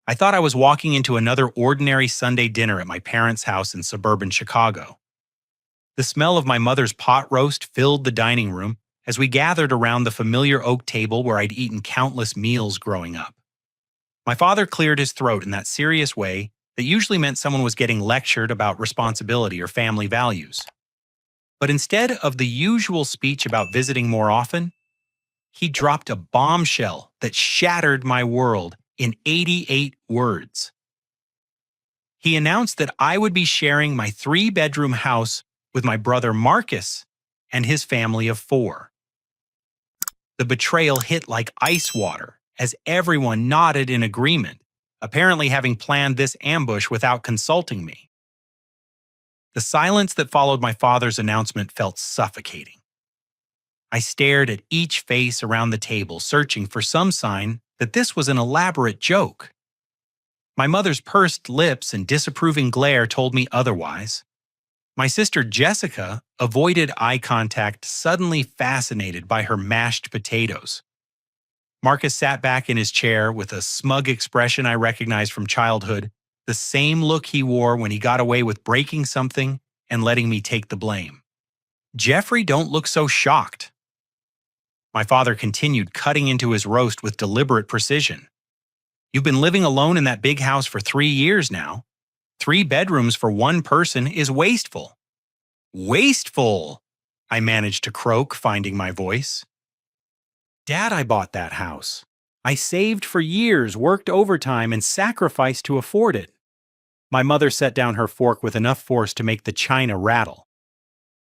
I thought I was walking into another ordinary Sunday dinner at my parents' house in suburban Chicago. The smell of my mother's pot roast filled the dining room as we gathered around the familiar oak table where I'd eaten countless meals growing up. My father cleared his throat in that serious way that usually meant someone was getting lectured about responsibility or family values. But instead of the usual speech about visiting more often, he dropped a bombshell that shattered my world in 88 words. He announced that I would be sharing my 3-bedroom house with my brother Marcus and his family of 4. The betrayal hit like ice water as everyone nodded in agreement, apparently having planned this ambush without consulting me. The silence that followed my father's announcement felt suffocating. I stared at each face around the table, searching for some sign that this was an elaborate joke. My mother's pursed lips and disapproving glare told me otherwise. My sister Jessica avoided eye contact, suddenly fascinated by her mashed potatoes. Marcus sat back in his chair with a smug expression I recognized from childhood, the same look he wore when he got away with breaking something and letting me take the blame. "Jeffrey, don't look so shocked." My father continued, cutting into his roast with deliberate precision. "You've been living alone in that big house for 3 years now. 3 bedrooms for one person is wasteful." "Wasteful!" I managed to croak, finding my voice. "Dad, I bought that house. I saved for years, worked overtime, and sacrificed to afford it." My mother set down her fork with enough force to make the china rattle.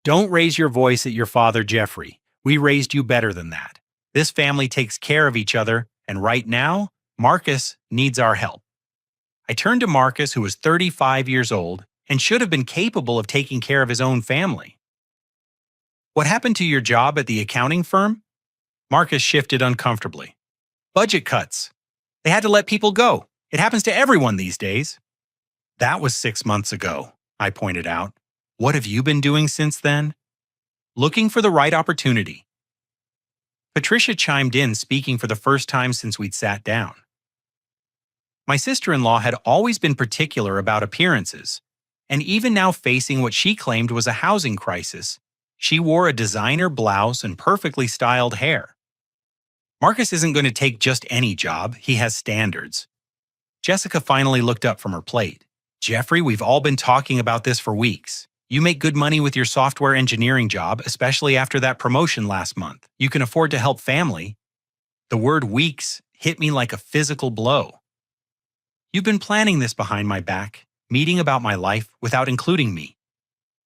"Don't raise your voice at your father, Jeffrey. We raised you better than that. This family takes care of each other, and right now, Marcus needs our help." I turned to Marcus, who was 35 years old and should have been capable of taking care of his own family. "What happened to your job at the accounting firm?" Marcus shifted uncomfortably. "Budget cuts. They had to let people go. It happens to everyone these days." "That was 6 months ago," I pointed out. "What have you been doing since then?" "Looking for the right opportunity." Patricia chimed in, speaking for the first time since we'd sat down. My sister-in-law had always been particular about appearances, and even now facing what she claimed was a housing crisis, she wore a designer blouse and perfectly styled hair. "Marcus isn't going to take just any job. He has standards." Jessica finally looked up from her plate. "Jeffrey, we've all been talking about this for weeks. You make good money with your software engineering job, especially after that promotion last month. You can afford to help family." The word weeks hit me like a physical blow. "You've been planning this behind my back, meeting about my life without including me.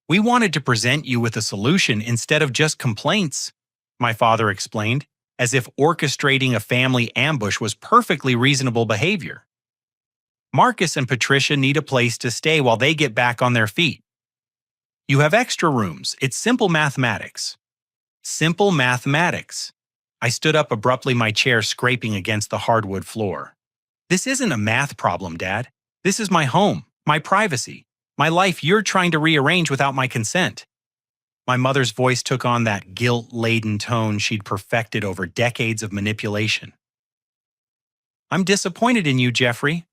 We wanted to present you with a solution instead of just complaints," my father explained, as if orchestrating a family ambush was perfectly reasonable behavior. "Marcus and Patricia need a place to stay while they get back on their feet. You have extra rooms. It's simple mathematics." Simple mathematics. I stood up abruptly, my chair scraping against the hardwood floor. "This isn't a math problem, Dad. This is my home, my privacy, my life you're trying to rearrange without my consent." My mother's voice took on that guilt-laden tone she'd perfected over decades of manipulation. "I'm disappointed in you, Jeffrey.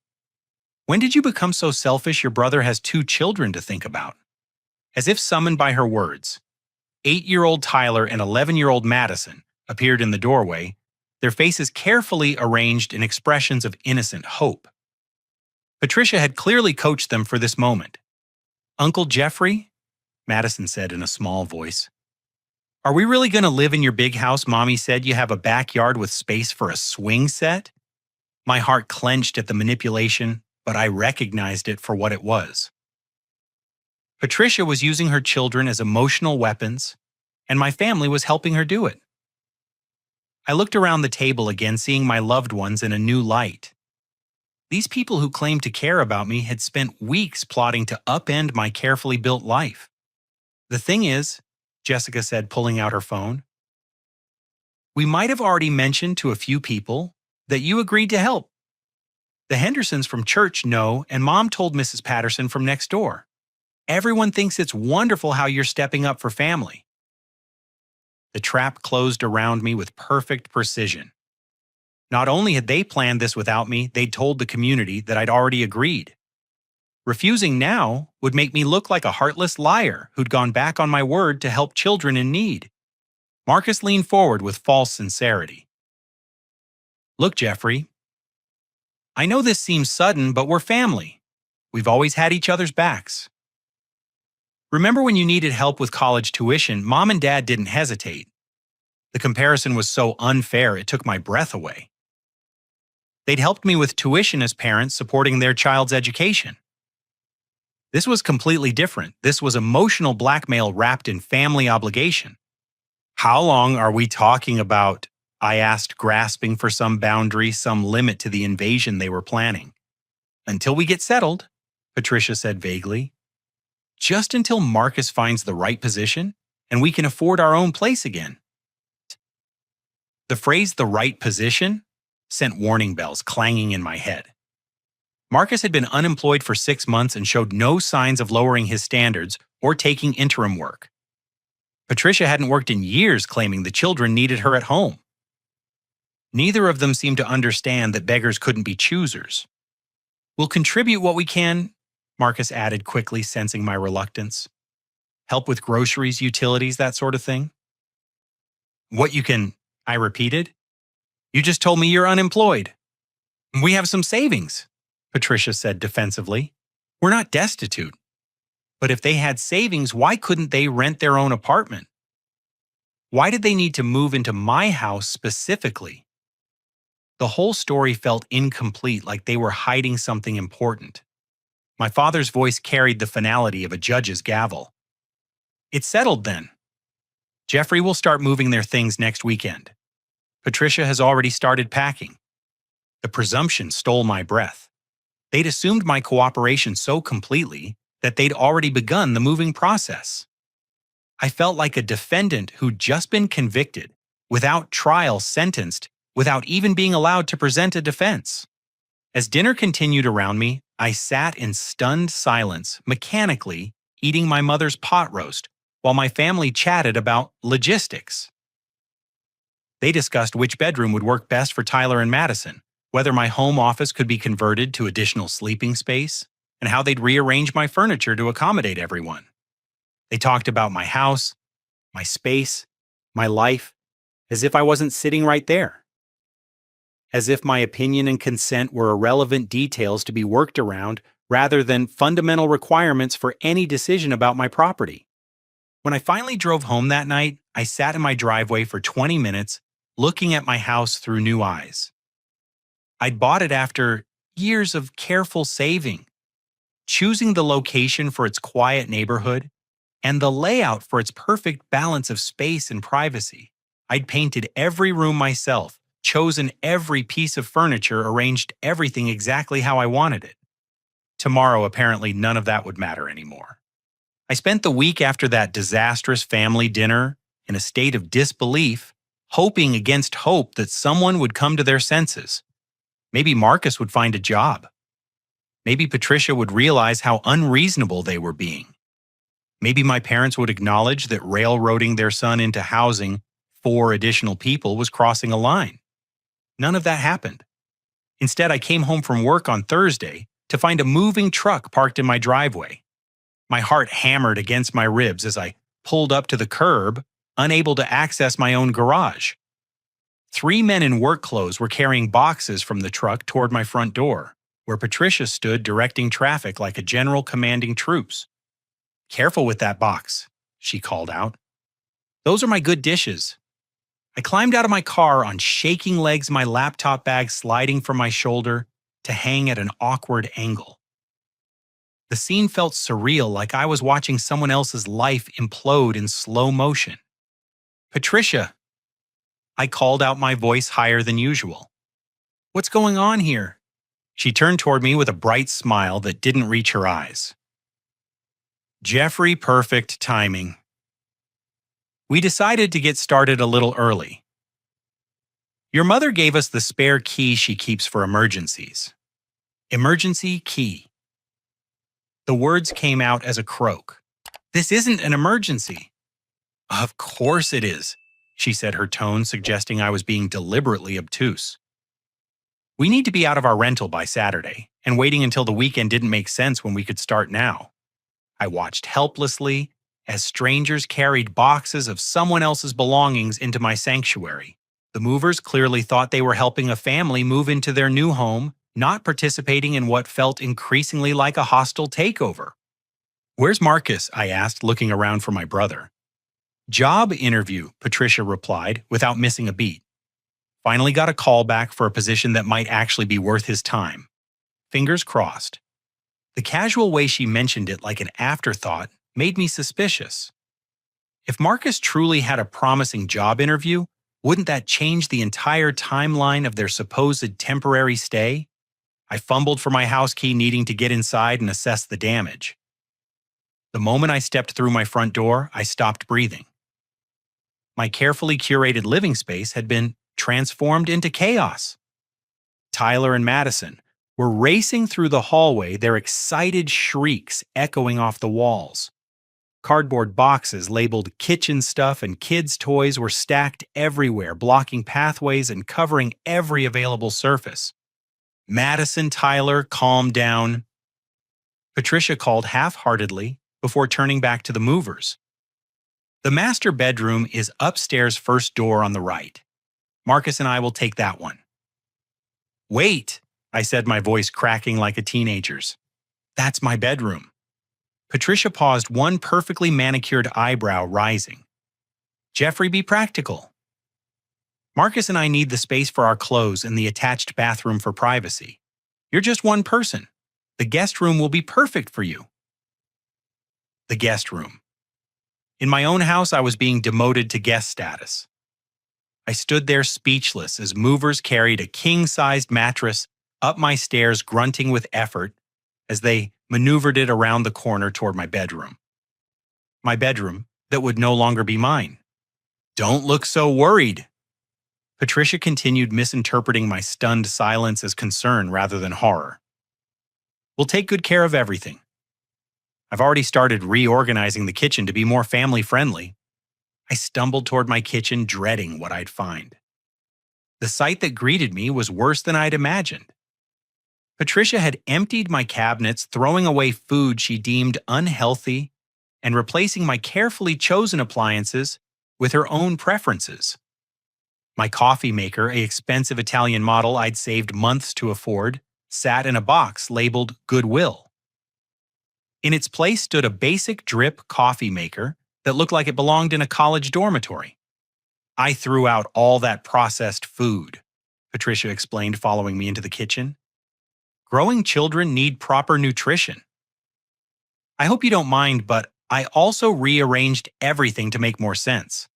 When did you become so selfish your brother has 2 children to think about?" As if summoned by her words, 8-year-old Tyler and 11-year-old Madison appeared in the doorway, their faces carefully arranged in expressions of innocent hope. Patricia had clearly coached them for this moment. "Uncle Jeffrey," Madison said in a small voice, "are we really going to live in your big house? Mommy said you have a backyard with space for a swing set." My heart clenched at the manipulation, but I recognized it for what it was. Patricia was using her children as emotional weapons, and my family was helping her do it. I looked around the table again, seeing my loved ones in a new light. These people who claimed to care about me had spent weeks plotting to upend my carefully built life. "The thing is," Jessica said, pulling out her phone, "we might have already mentioned to a few people that you agreed to help. The Hendersons from church know, and Mom told Mrs. Patterson from next door. Everyone thinks it's wonderful how you're stepping up for family." The trap closed around me with perfect precision. Not only had they planned this without me, they'd told the community that I'd already agreed. Refusing now would make me look like a heartless liar who'd gone back on my word to help children in need. Marcus leaned forward with false sincerity. Look, Jeffrey, I know this seems sudden, but we're family. We've always had each other's backs. Remember when you needed help with college tuition, Mom and Dad didn't hesitate. The comparison was so unfair it took my breath away. They'd helped me with tuition as parents supporting their child's education. This was completely different. This was emotional blackmail wrapped in family obligation. How long are we talking about? I asked, grasping for some boundary, some limit to the invasion they were planning. Until we get settled, Patricia said vaguely. Just until Marcus finds the right position and we can afford our own place again. The phrase "the right position" sent warning bells clanging in my head. Marcus had been unemployed for 6 months and showed no signs of lowering his standards or taking interim work. Patricia hadn't worked in years, claiming the children needed her at home. Neither of them seemed to understand that beggars couldn't be choosers. We'll contribute what we can, Marcus added quickly, sensing my reluctance. Help with groceries, utilities, that sort of thing. What you can, I repeated. You just told me you're unemployed. We have some savings, Patricia said defensively. We're not destitute. But if they had savings, why couldn't they rent their own apartment? Why did they need to move into my house specifically? The whole story felt incomplete, like they were hiding something important. My father's voice carried the finality of a judge's gavel. It's settled then. Jeffrey will start moving their things next weekend. Patricia has already started packing. The presumption stole my breath. They'd assumed my cooperation so completely that they'd already begun the moving process. I felt like a defendant who'd just been convicted, without trial sentenced, without even being allowed to present a defense. As dinner continued around me, I sat in stunned silence, mechanically eating my mother's pot roast, while my family chatted about logistics. They discussed which bedroom would work best for Tyler and Madison, whether my home office could be converted to additional sleeping space, and how they'd rearrange my furniture to accommodate everyone. They talked about my house, my space, my life, as if I wasn't sitting right there. As if my opinion and consent were irrelevant details to be worked around rather than fundamental requirements for any decision about my property. When I finally drove home that night, I sat in my driveway for 20 minutes, looking at my house through new eyes. I'd bought it after years of careful saving, choosing the location for its quiet neighborhood, and the layout for its perfect balance of space and privacy. I'd painted every room myself, chosen every piece of furniture, arranged everything exactly how I wanted it. Tomorrow, apparently, none of that would matter anymore. I spent the week after that disastrous family dinner in a state of disbelief, hoping against hope that someone would come to their senses. Maybe Marcus would find a job. Maybe Patricia would realize how unreasonable they were being. Maybe my parents would acknowledge that railroading their son into housing 4 additional people was crossing a line. None of that happened. Instead, I came home from work on Thursday to find a moving truck parked in my driveway. My heart hammered against my ribs as I pulled up to the curb, unable to access my own garage. 3 men in work clothes were carrying boxes from the truck toward my front door, where Patricia stood directing traffic like a general commanding troops. "Careful with that box," she called out. "Those are my good dishes." I climbed out of my car on shaking legs, my laptop bag sliding from my shoulder to hang at an awkward angle. The scene felt surreal, like I was watching someone else's life implode in slow motion. "Patricia," I called out, my voice higher than usual. "What's going on here?" She turned toward me with a bright smile that didn't reach her eyes. Jeffrey, perfect timing. We decided to get started a little early. Your mother gave us the spare key she keeps for emergencies. Emergency key. The words came out as a croak. "This isn't an emergency." "Of course it is," she said, her tone suggesting I was being deliberately obtuse. We need to be out of our rental by Saturday, and waiting until the weekend didn't make sense when we could start now. I watched helplessly as strangers carried boxes of someone else's belongings into my sanctuary. The movers clearly thought they were helping a family move into their new home, not participating in what felt increasingly like a hostile takeover. "Where's Marcus?" I asked, looking around for my brother. "Job interview," Patricia replied, without missing a beat. "Finally got a call back for a position that might actually be worth his time. Fingers crossed." The casual way she mentioned it like an afterthought made me suspicious. If Marcus truly had a promising job interview, wouldn't that change the entire timeline of their supposed temporary stay? I fumbled for my house key, needing to get inside and assess the damage. The moment I stepped through my front door, I stopped breathing. My carefully curated living space had been transformed into chaos. Tyler and Madison were racing through the hallway, their excited shrieks echoing off the walls. Cardboard boxes labeled kitchen stuff and kids' toys were stacked everywhere, blocking pathways and covering every available surface. "Madison, Tyler, calm down," Patricia called half-heartedly before turning back to the movers. "The master bedroom is upstairs, first door on the right. Marcus and I will take that one." "Wait," I said, my voice cracking like a teenager's. "That's my bedroom." Patricia paused, one perfectly manicured eyebrow rising. "Jeffrey, be practical. Marcus and I need the space for our clothes and the attached bathroom for privacy. You're just one person. The guest room will be perfect for you." The guest room. In my own house, I was being demoted to guest status. I stood there speechless as movers carried a king-sized mattress up my stairs, grunting with effort as they maneuvered it around the corner toward my bedroom. My bedroom that would no longer be mine. "Don't look so worried." Patricia continued, misinterpreting my stunned silence as concern rather than horror. "We'll take good care of everything. I've already started reorganizing the kitchen to be more family-friendly." I stumbled toward my kitchen, dreading what I'd find. The sight that greeted me was worse than I'd imagined. Patricia had emptied my cabinets, throwing away food she deemed unhealthy and replacing my carefully chosen appliances with her own preferences. My coffee maker, an expensive Italian model I'd saved months to afford, sat in a box labeled Goodwill. In its place stood a basic drip coffee maker that looked like it belonged in a college dormitory. "I threw out all that processed food," Patricia explained, following me into the kitchen. "Growing children need proper nutrition. I hope you don't mind, but I also rearranged everything to make more sense.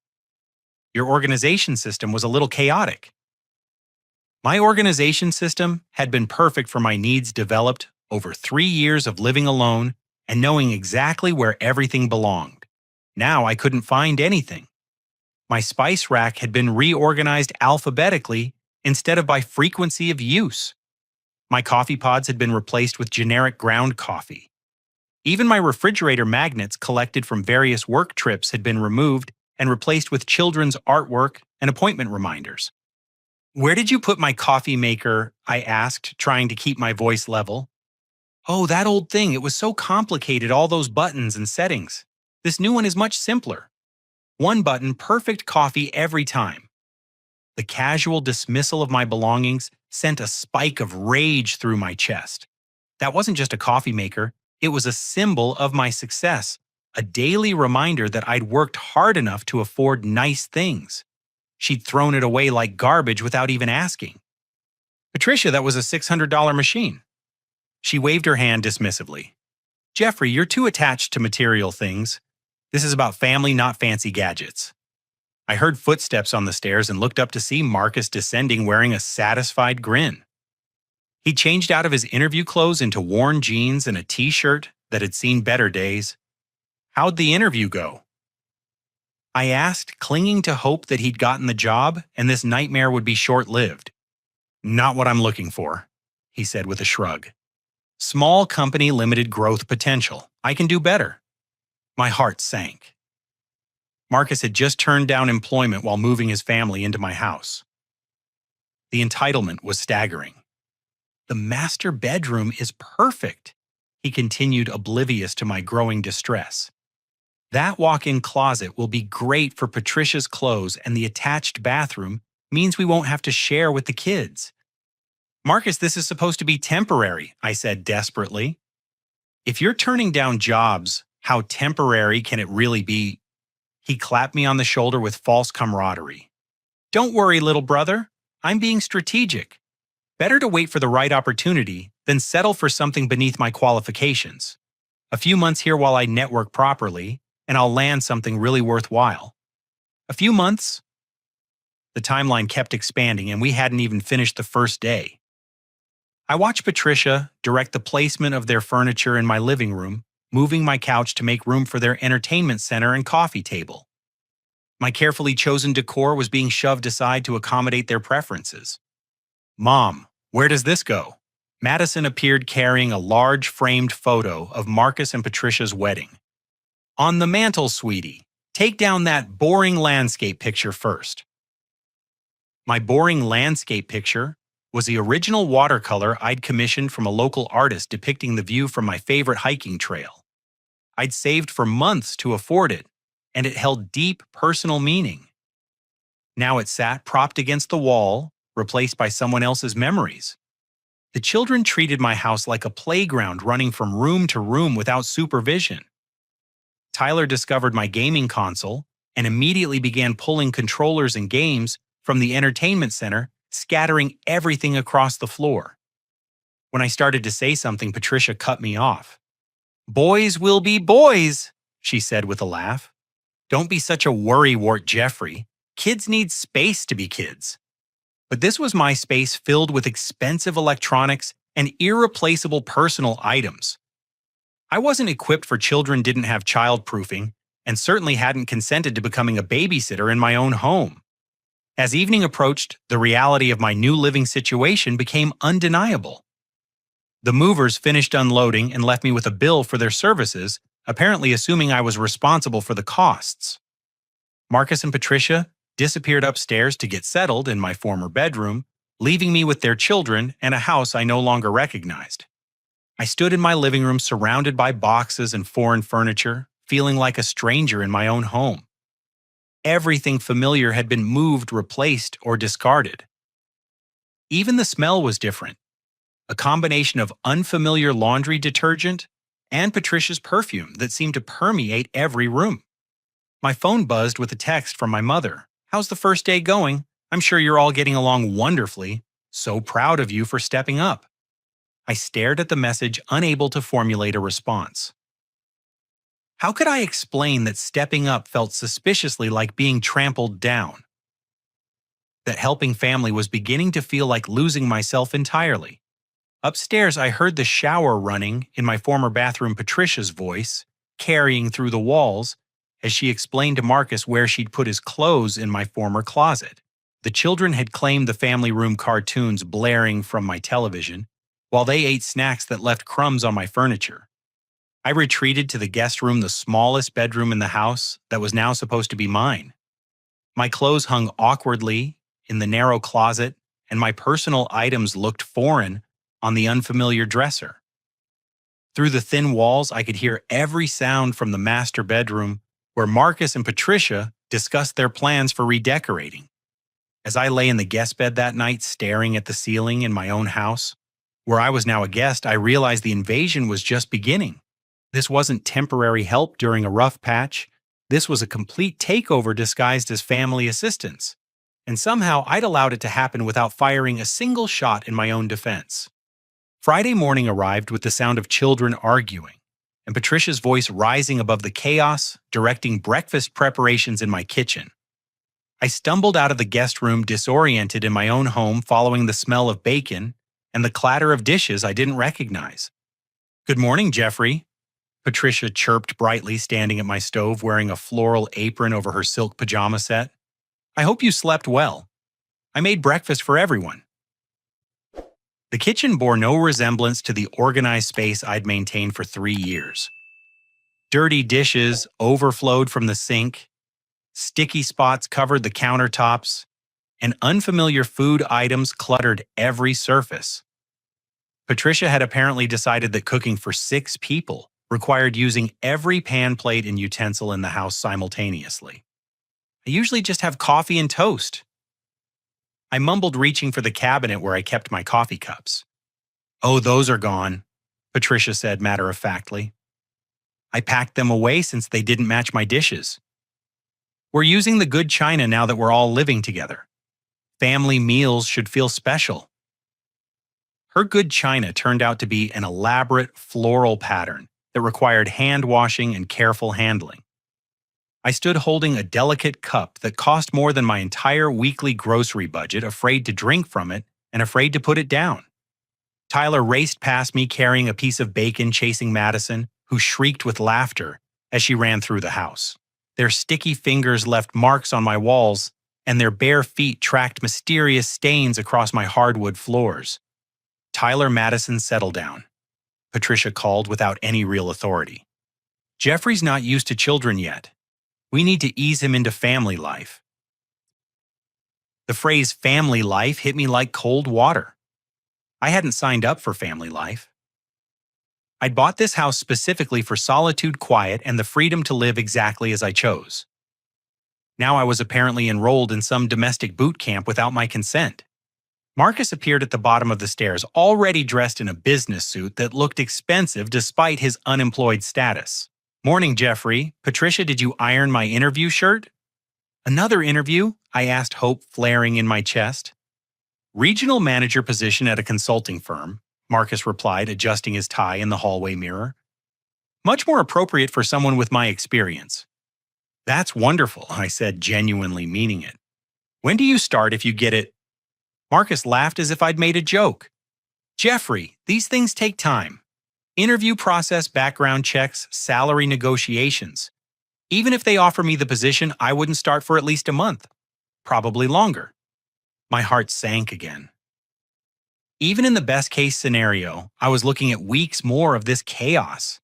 Your organization system was a little chaotic." My organization system had been perfect for my needs, developed over 3 years of living alone and knowing exactly where everything belonged. Now I couldn't find anything. My spice rack had been reorganized alphabetically instead of by frequency of use. My coffee pods had been replaced with generic ground coffee. Even my refrigerator magnets collected from various work trips had been removed and replaced with children's artwork and appointment reminders. "Where did you put my coffee maker?" I asked, trying to keep my voice level. "Oh, that old thing. It was so complicated, all those buttons and settings. This new one is much simpler. One button, perfect coffee every time." The casual dismissal of my belongings sent a spike of rage through my chest. That wasn't just a coffee maker, it was a symbol of my success, a daily reminder that I'd worked hard enough to afford nice things. She'd thrown it away like garbage without even asking. "Patricia, that was a $600 machine." She waved her hand dismissively. "Jeffrey, you're too attached to material things. This is about family, not fancy gadgets." I heard footsteps on the stairs and looked up to see Marcus descending, wearing a satisfied grin. He changed out of his interview clothes into worn jeans and a t-shirt that had seen better days. "How'd the interview go?" I asked, clinging to hope that he'd gotten the job and this nightmare would be short-lived. "Not what I'm looking for," he said with a shrug. "Small company, limited growth potential. I can do better." My heart sank. Marcus had just turned down employment while moving his family into my house. The entitlement was staggering. The master bedroom is perfect, he continued, oblivious to my growing distress. That walk-in closet will be great for Patricia's clothes, and the attached bathroom means we won't have to share with the kids. Marcus, this is supposed to be temporary, I said desperately. If you're turning down jobs, how temporary can it really be? He clapped me on the shoulder with false camaraderie. Don't worry, little brother. I'm being strategic. Better to wait for the right opportunity than settle for something beneath my qualifications. A few months here while I network properly, and I'll land something really worthwhile. A few months? The timeline kept expanding, and we hadn't even finished the first day. I watched Patricia direct the placement of their furniture in my living room, moving my couch to make room for their entertainment center and coffee table. My carefully chosen decor was being shoved aside to accommodate their preferences. Mom, where does this go? Madison appeared carrying a large framed photo of Marcus and Patricia's wedding. On the mantle, sweetie. Take down that boring landscape picture first. My boring landscape picture was the original watercolor I'd commissioned from a local artist depicting the view from my favorite hiking trail. I'd saved for months to afford it, and it held deep personal meaning. Now it sat propped against the wall, replaced by someone else's memories. The children treated my house like a playground, running from room to room without supervision. Tyler discovered my gaming console and immediately began pulling controllers and games from the entertainment center, scattering everything across the floor. When I started to say something, Patricia cut me off. Boys will be boys, she said with a laugh. Don't be such a worrywart, Jeffrey. Kids need space to be kids. But this was my space filled with expensive electronics and irreplaceable personal items. I wasn't equipped for children, didn't have childproofing, and certainly hadn't consented to becoming a babysitter in my own home. As evening approached, the reality of my new living situation became undeniable. The movers finished unloading and left me with a bill for their services, apparently assuming I was responsible for the costs. Marcus and Patricia disappeared upstairs to get settled in my former bedroom, leaving me with their children and a house I no longer recognized. I stood in my living room surrounded by boxes and foreign furniture, feeling like a stranger in my own home. Everything familiar had been moved, replaced, or discarded. Even the smell was different, a combination of unfamiliar laundry detergent and Patricia's perfume that seemed to permeate every room. My phone buzzed with a text from my mother. How's the first day going? I'm sure you're all getting along wonderfully. So proud of you for stepping up. I stared at the message, unable to formulate a response. How could I explain that stepping up felt suspiciously like being trampled down? That helping family was beginning to feel like losing myself entirely. Upstairs, I heard the shower running in my former bathroom, Patricia's voice, carrying through the walls, as she explained to Marcus where she'd put his clothes in my former closet. The children had claimed the family room cartoons blaring from my television, while they ate snacks that left crumbs on my furniture. I retreated to the guest room, the smallest bedroom in the house that was now supposed to be mine. My clothes hung awkwardly in the narrow closet, and my personal items looked foreign on the unfamiliar dresser. Through the thin walls, I could hear every sound from the master bedroom, where Marcus and Patricia discussed their plans for redecorating. As I lay in the guest bed that night, staring at the ceiling in my own house, where I was now a guest, I realized the invasion was just beginning. This wasn't temporary help during a rough patch. This was a complete takeover disguised as family assistance. And somehow I'd allowed it to happen without firing a single shot in my own defense. Friday morning arrived with the sound of children arguing, and Patricia's voice rising above the chaos, directing breakfast preparations in my kitchen. I stumbled out of the guest room disoriented in my own home, following the smell of bacon and the clatter of dishes I didn't recognize. Good morning, Jeffrey. Patricia chirped brightly, standing at my stove wearing a floral apron over her silk pajama set. I hope you slept well. I made breakfast for everyone. The kitchen bore no resemblance to the organized space I'd maintained for 3 years. Dirty dishes overflowed from the sink, sticky spots covered the countertops, and unfamiliar food items cluttered every surface. Patricia had apparently decided that cooking for 6 people required using every pan, plate, and utensil in the house simultaneously. I usually just have coffee and toast. I mumbled, reaching for the cabinet where I kept my coffee cups. Oh, those are gone, Patricia said matter-of-factly. I packed them away since they didn't match my dishes. We're using the good china now that we're all living together. Family meals should feel special. Her good china turned out to be an elaborate floral pattern that required hand washing and careful handling. I stood holding a delicate cup that cost more than my entire weekly grocery budget, afraid to drink from it and afraid to put it down. Tyler raced past me carrying a piece of bacon, chasing Madison, who shrieked with laughter as she ran through the house. Their sticky fingers left marks on my walls, and their bare feet tracked mysterious stains across my hardwood floors. Tyler, Madison, settle down, Patricia called without any real authority. Jeffrey's not used to children yet. We need to ease him into family life. The phrase family life hit me like cold water. I hadn't signed up for family life. I'd bought this house specifically for solitude, quiet, and the freedom to live exactly as I chose. Now I was apparently enrolled in some domestic boot camp without my consent. Marcus appeared at the bottom of the stairs, already dressed in a business suit that looked expensive despite his unemployed status. Morning, Jeffrey. Patricia, did you iron my interview shirt? Another interview? I asked, hope flaring in my chest. Regional manager position at a consulting firm, Marcus replied, adjusting his tie in the hallway mirror. Much more appropriate for someone with my experience. That's wonderful, I said, genuinely meaning it. When do you start if you get it? Marcus laughed as if I'd made a joke. Jeffrey, these things take time. Interview process, background checks, salary negotiations. Even if they offer me the position, I wouldn't start for at least a month. Probably longer. My heart sank again. Even in the best-case scenario, I was looking at weeks more of this chaos.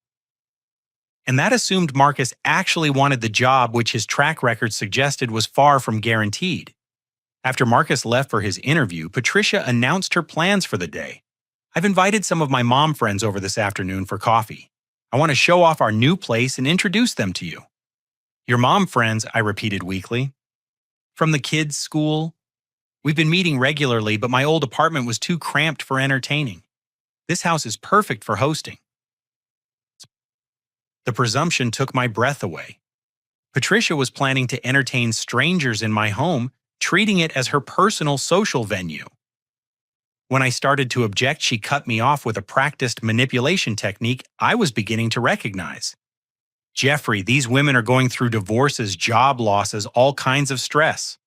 And that assumed Marcus actually wanted the job, which his track record suggested was far from guaranteed. After Marcus left for his interview, Patricia announced her plans for the day. I've invited some of my mom friends over this afternoon for coffee. I want to show off our new place and introduce them to you. Your mom friends, I repeated weakly. From the kids' school? We've been meeting regularly, but my old apartment was too cramped for entertaining. This house is perfect for hosting. The presumption took my breath away. Patricia was planning to entertain strangers in my home, treating it as her personal social venue. When I started to object, she cut me off with a practiced manipulation technique I was beginning to recognize. Jeffrey, these women are going through divorces, job losses, all kinds of stress.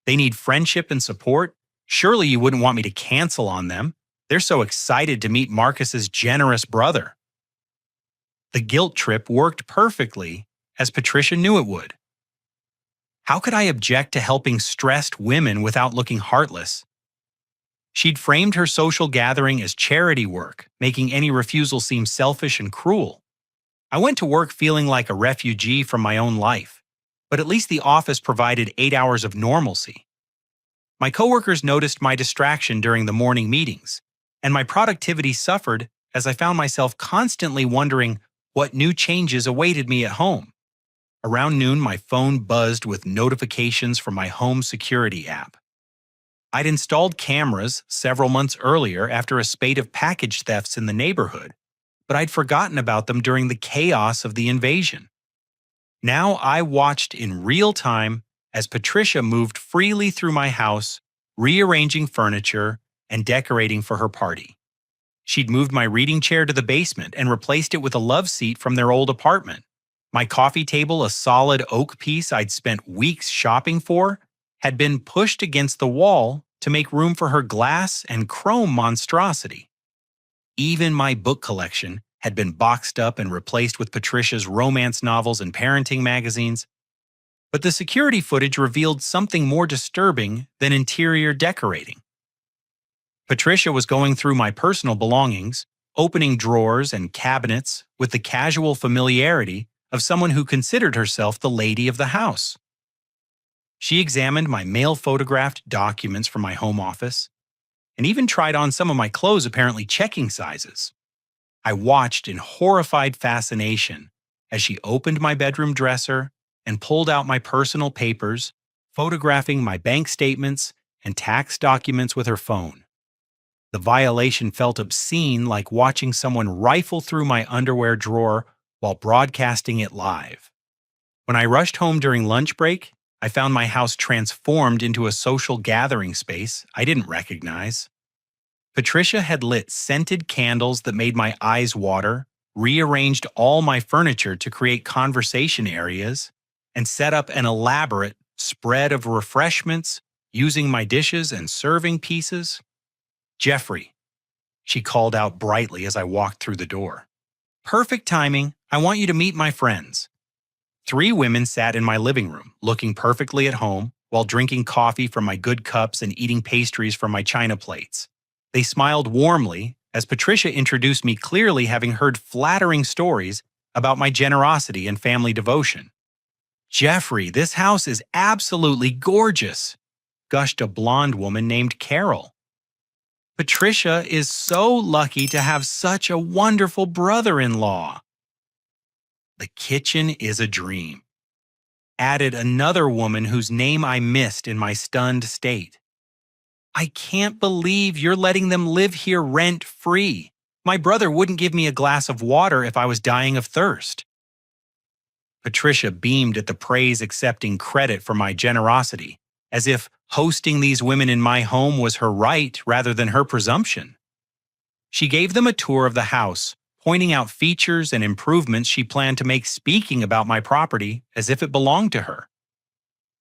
They need friendship and support. Surely you wouldn't want me to cancel on them. They're so excited to meet Marcus's generous brother. The guilt trip worked perfectly, as Patricia knew it would. How could I object to helping stressed women without looking heartless? She'd framed her social gathering as charity work, making any refusal seem selfish and cruel. I went to work feeling like a refugee from my own life, but at least the office provided 8 hours of normalcy. My coworkers noticed my distraction during the morning meetings, and my productivity suffered as I found myself constantly wondering what new changes awaited me at home. Around noon, my phone buzzed with notifications from my home security app. I'd installed cameras several months earlier after a spate of package thefts in the neighborhood, but I'd forgotten about them during the chaos of the invasion. Now I watched in real time as Patricia moved freely through my house, rearranging furniture and decorating for her party. She'd moved my reading chair to the basement and replaced it with a love seat from their old apartment. My coffee table, a solid oak piece I'd spent weeks shopping for, had been pushed against the wall to make room for her glass and chrome monstrosity. Even my book collection had been boxed up and replaced with Patricia's romance novels and parenting magazines. But the security footage revealed something more disturbing than interior decorating. Patricia was going through my personal belongings, opening drawers and cabinets with the casual familiarity of someone who considered herself the lady of the house. She examined my mail-photographed documents from my home office, and even tried on some of my clothes, apparently checking sizes. I watched in horrified fascination as she opened my bedroom dresser and pulled out my personal papers, photographing my bank statements and tax documents with her phone. The violation felt obscene, like watching someone rifle through my underwear drawer while broadcasting it live. When I rushed home during lunch break, I found my house transformed into a social gathering space I didn't recognize. Patricia had lit scented candles that made my eyes water, rearranged all my furniture to create conversation areas, and set up an elaborate spread of refreshments using my dishes and serving pieces. "Jeffrey," she called out brightly as I walked through the door. "Perfect timing. I want you to meet my friends." 3 women sat in my living room, looking perfectly at home, while drinking coffee from my good cups and eating pastries from my china plates. They smiled warmly as Patricia introduced me, clearly having heard flattering stories about my generosity and family devotion. "Jeffrey, this house is absolutely gorgeous," gushed a blonde woman named Carol. "Patricia is so lucky to have such a wonderful brother-in-law." "The kitchen is a dream," added another woman whose name I missed in my stunned state. "I can't believe you're letting them live here rent-free. My brother wouldn't give me a glass of water if I was dying of thirst." Patricia beamed at the praise, accepting credit for my generosity, as if hosting these women in my home was her right rather than her presumption. She gave them a tour of the house, pointing out features and improvements she planned to make, speaking about my property as if it belonged to her.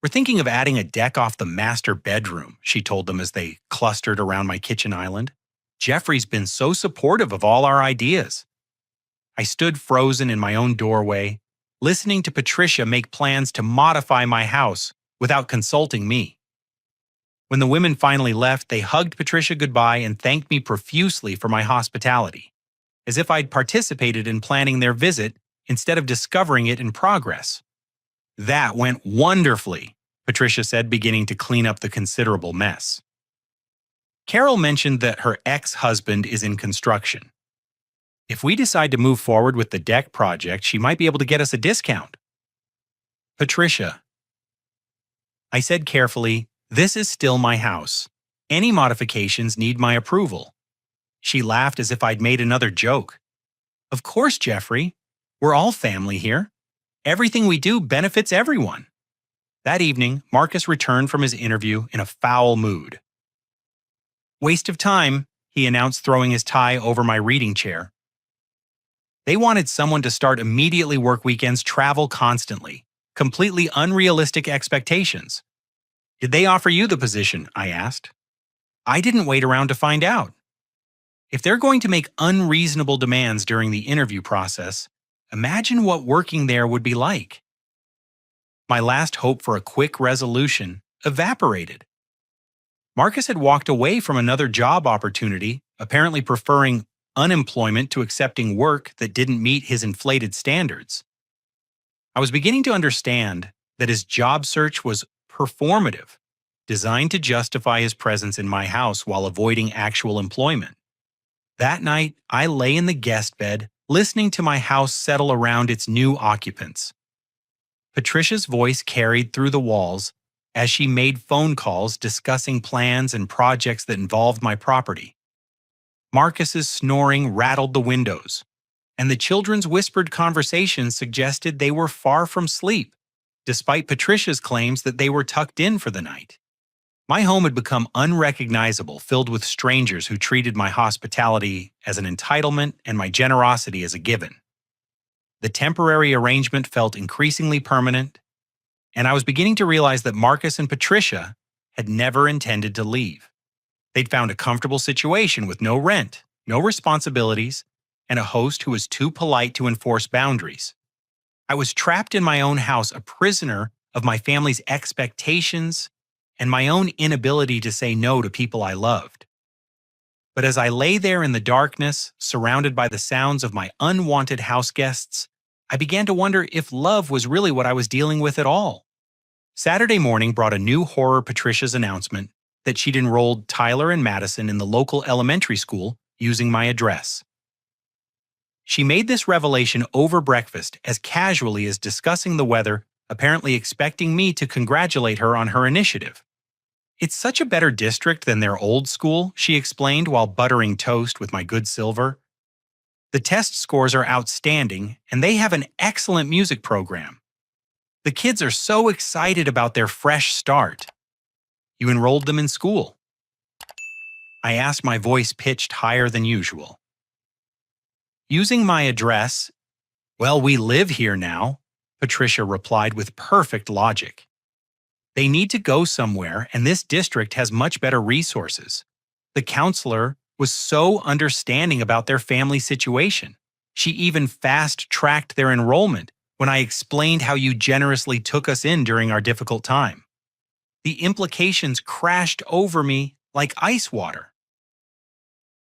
"We're thinking of adding a deck off the master bedroom," she told them as they clustered around my kitchen island. "Jeffrey's been so supportive of all our ideas." I stood frozen in my own doorway, listening to Patricia make plans to modify my house without consulting me. When the women finally left, they hugged Patricia goodbye and thanked me profusely for my hospitality, as if I'd participated in planning their visit instead of discovering it in progress. "That went wonderfully," Patricia said, beginning to clean up the considerable mess. Carol mentioned that her ex-husband is in construction. "If we decide to move forward with the deck project, she might be able to get us a discount." "Patricia," I said carefully, "this is still my house. Any modifications need my approval." She laughed as if I'd made another joke. "Of course, Jeffrey. We're all family here. Everything we do benefits everyone." That evening, Marcus returned from his interview in a foul mood. "Waste of time," he announced, throwing his tie over my reading chair. They wanted someone to start immediately, work weekends, travel constantly. Completely unrealistic expectations. "Did they offer you the position?" I asked. "I didn't wait around to find out." If they're going to make unreasonable demands during the interview process, imagine what working there would be like. My last hope for a quick resolution evaporated. Marcus had walked away from another job opportunity, apparently preferring unemployment to accepting work that didn't meet his inflated standards. I was beginning to understand that his job search was performative, designed to justify his presence in my house while avoiding actual employment. That night, I lay in the guest bed, listening to my house settle around its new occupants. Patricia's voice carried through the walls as she made phone calls discussing plans and projects that involved my property. Marcus's snoring rattled the windows, and the children's whispered conversations suggested they were far from sleep, despite Patricia's claims that they were tucked in for the night. My home had become unrecognizable, filled with strangers who treated my hospitality as an entitlement and my generosity as a given. The temporary arrangement felt increasingly permanent, and I was beginning to realize that Marcus and Patricia had never intended to leave. They'd found a comfortable situation with no rent, no responsibilities, and a host who was too polite to enforce boundaries. I was trapped in my own house, a prisoner of my family's expectations and my own inability to say no to people I loved. But as I lay there in the darkness, surrounded by the sounds of my unwanted house guests, I began to wonder if love was really what I was dealing with at all. Saturday morning brought a new horror: Patricia's announcement that she'd enrolled Tyler and Madison in the local elementary school using my address. She made this revelation over breakfast as casually as discussing the weather, apparently expecting me to congratulate her on her initiative. "It's such a better district than their old school," she explained while buttering toast with my good silver. "The test scores are outstanding, and they have an excellent music program. The kids are so excited about their fresh start." "You enrolled them in school?" I asked, my voice pitched higher than usual. "Using my address, well, we live here now," Patricia replied with perfect logic. "They need to go somewhere, and this district has much better resources." The counselor was so understanding about their family situation. She even fast-tracked their enrollment when I explained how you generously took us in during our difficult time. The implications crashed over me like ice water.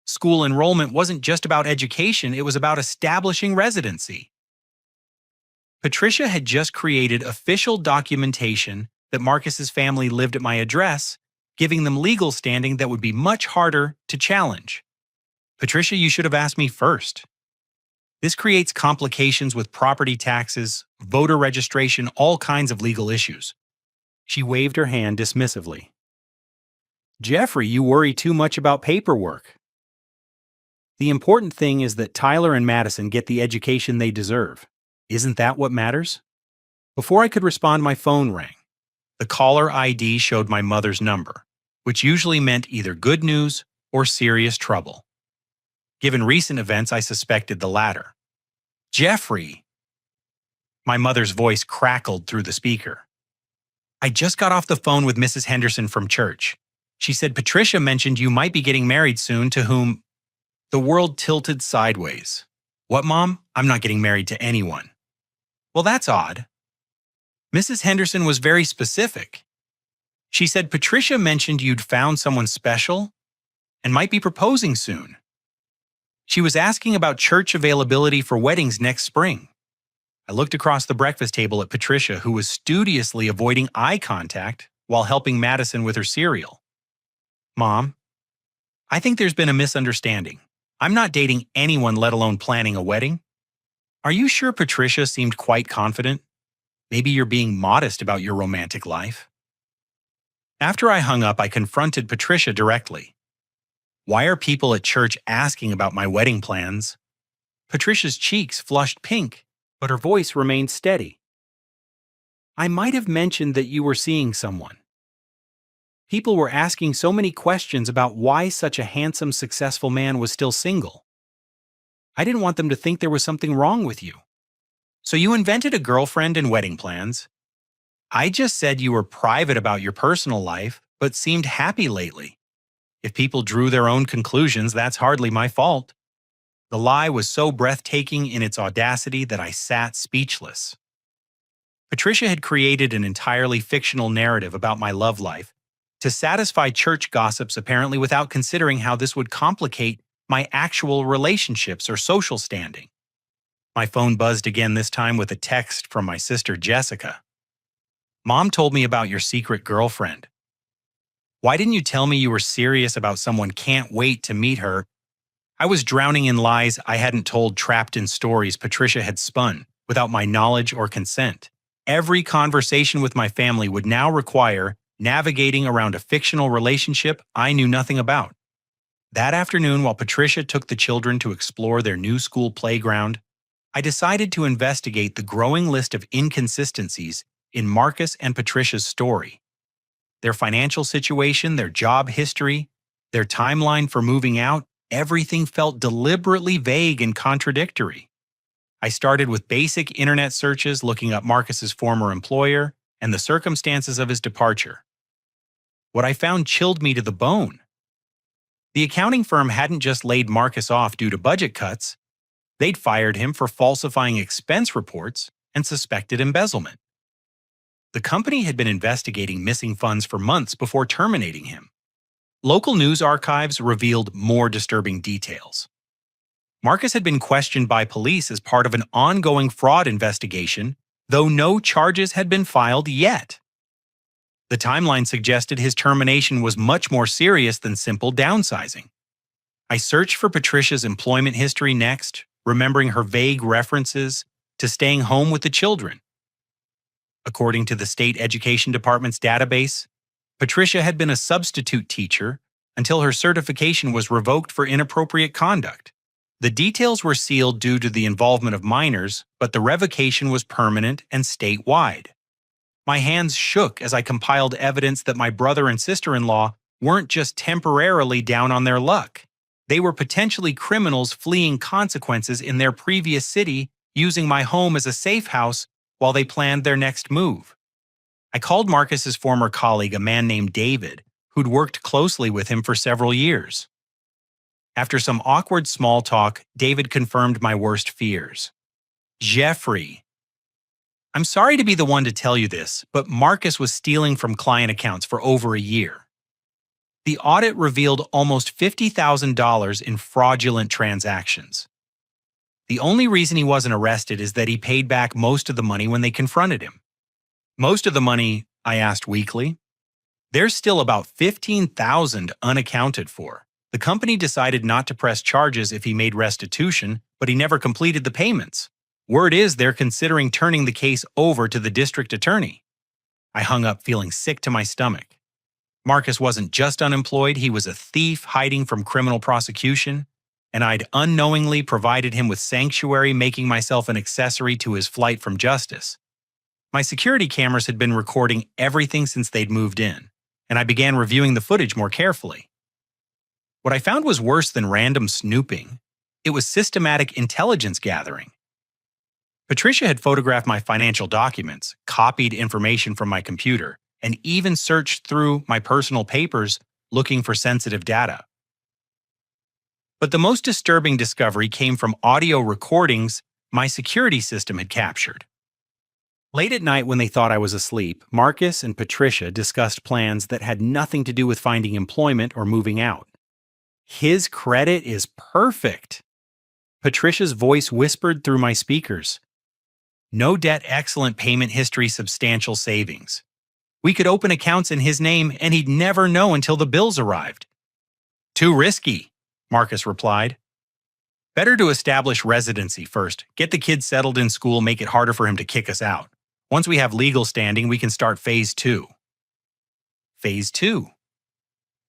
School enrollment wasn't just about education, it was about establishing residency. Patricia had just created official documentation that Marcus's family lived at my address, giving them legal standing that would be much harder to challenge. "Patricia, you should have asked me first. This creates complications with property taxes, voter registration, all kinds of legal issues." She waved her hand dismissively. "Jeffrey, you worry too much about paperwork. The important thing is that Tyler and Madison get the education they deserve. Isn't that what matters?" Before I could respond, my phone rang. The caller ID showed my mother's number, which usually meant either good news or serious trouble. Given recent events, I suspected the latter. "Jeffrey!" My mother's voice crackled through the speaker. "I just got off the phone with Mrs. Henderson from church. She said Patricia mentioned you might be getting married soon, to whom—" The world tilted sideways. "What, Mom? I'm not getting married to anyone." "Well, that's odd." Mrs. Henderson was very specific. She said Patricia mentioned you'd found someone special and might be proposing soon. She was asking about church availability for weddings next spring. I looked across the breakfast table at Patricia, who was studiously avoiding eye contact while helping Madison with her cereal. "Mom, I think there's been a misunderstanding. I'm not dating anyone, let alone planning a wedding." "Are you sure?" Patricia seemed quite confident. "Maybe you're being modest about your romantic life." After I hung up, I confronted Patricia directly. "Why are people at church asking about my wedding plans?" Patricia's cheeks flushed pink, but her voice remained steady. "I might have mentioned that you were seeing someone. People were asking so many questions about why such a handsome, successful man was still single. I didn't want them to think there was something wrong with you." "So you invented a girlfriend and wedding plans." "I just said you were private about your personal life, but seemed happy lately. If people drew their own conclusions, that's hardly my fault." The lie was so breathtaking in its audacity that I sat speechless. Patricia had created an entirely fictional narrative about my love life to satisfy church gossips, apparently without considering how this would complicate my actual relationships or social standing. My phone buzzed again, this time with a text from my sister Jessica. "Mom told me about your secret girlfriend. Why didn't you tell me you were serious about someone? Can't wait to meet her." I was drowning in lies I hadn't told, trapped in stories Patricia had spun without my knowledge or consent. Every conversation with my family would now require navigating around a fictional relationship I knew nothing about. That afternoon, while Patricia took the children to explore their new school playground, I decided to investigate the growing list of inconsistencies in Marcus and Patricia's story. Their financial situation, their job history, their timeline for moving out, everything felt deliberately vague and contradictory. I started with basic internet searches, looking up Marcus's former employer and the circumstances of his departure. What I found chilled me to the bone. The accounting firm hadn't just laid Marcus off due to budget cuts. They'd fired him for falsifying expense reports and suspected embezzlement. The company had been investigating missing funds for months before terminating him. Local news archives revealed more disturbing details. Marcus had been questioned by police as part of an ongoing fraud investigation, though no charges had been filed yet. The timeline suggested his termination was much more serious than simple downsizing. I searched for Patricia's employment history next, remembering her vague references to staying home with the children. According to the state education department's database, Patricia had been a substitute teacher until her certification was revoked for inappropriate conduct. The details were sealed due to the involvement of minors, but the revocation was permanent and statewide. My hands shook as I compiled evidence that my brother and sister-in-law weren't just temporarily down on their luck. They were potentially criminals fleeing consequences in their previous city, using my home as a safe house while they planned their next move. I called Marcus's former colleague, a man named David, who'd worked closely with him for several years. After some awkward small talk, David confirmed my worst fears. Jeffrey, I'm sorry to be the one to tell you this, but Marcus was stealing from client accounts for over a year. The audit revealed almost $50,000 in fraudulent transactions. The only reason he wasn't arrested is that he paid back most of the money when they confronted him. Most of the money, I asked weakly. There's still about $15,000 unaccounted for. The company decided not to press charges if he made restitution, but he never completed the payments. Word is they're considering turning the case over to the district attorney. I hung up feeling sick to my stomach. Marcus wasn't just unemployed, he was a thief hiding from criminal prosecution, and I'd unknowingly provided him with sanctuary, making myself an accessory to his flight from justice. My security cameras had been recording everything since they'd moved in, and I began reviewing the footage more carefully. What I found was worse than random snooping. It was systematic intelligence gathering. Patricia had photographed my financial documents, copied information from my computer, and even searched through my personal papers looking for sensitive data. But the most disturbing discovery came from audio recordings my security system had captured. Late at night when they thought I was asleep, Marcus and Patricia discussed plans that had nothing to do with finding employment or moving out. His credit is perfect. Patricia's voice whispered through my speakers. No debt, excellent payment history, substantial savings. We could open accounts in his name and he'd never know until the bills arrived. Too risky, Marcus replied. Better to establish residency first, get the kids settled in school, make it harder for him to kick us out. Once we have legal standing, we can start phase 2. Phase 2.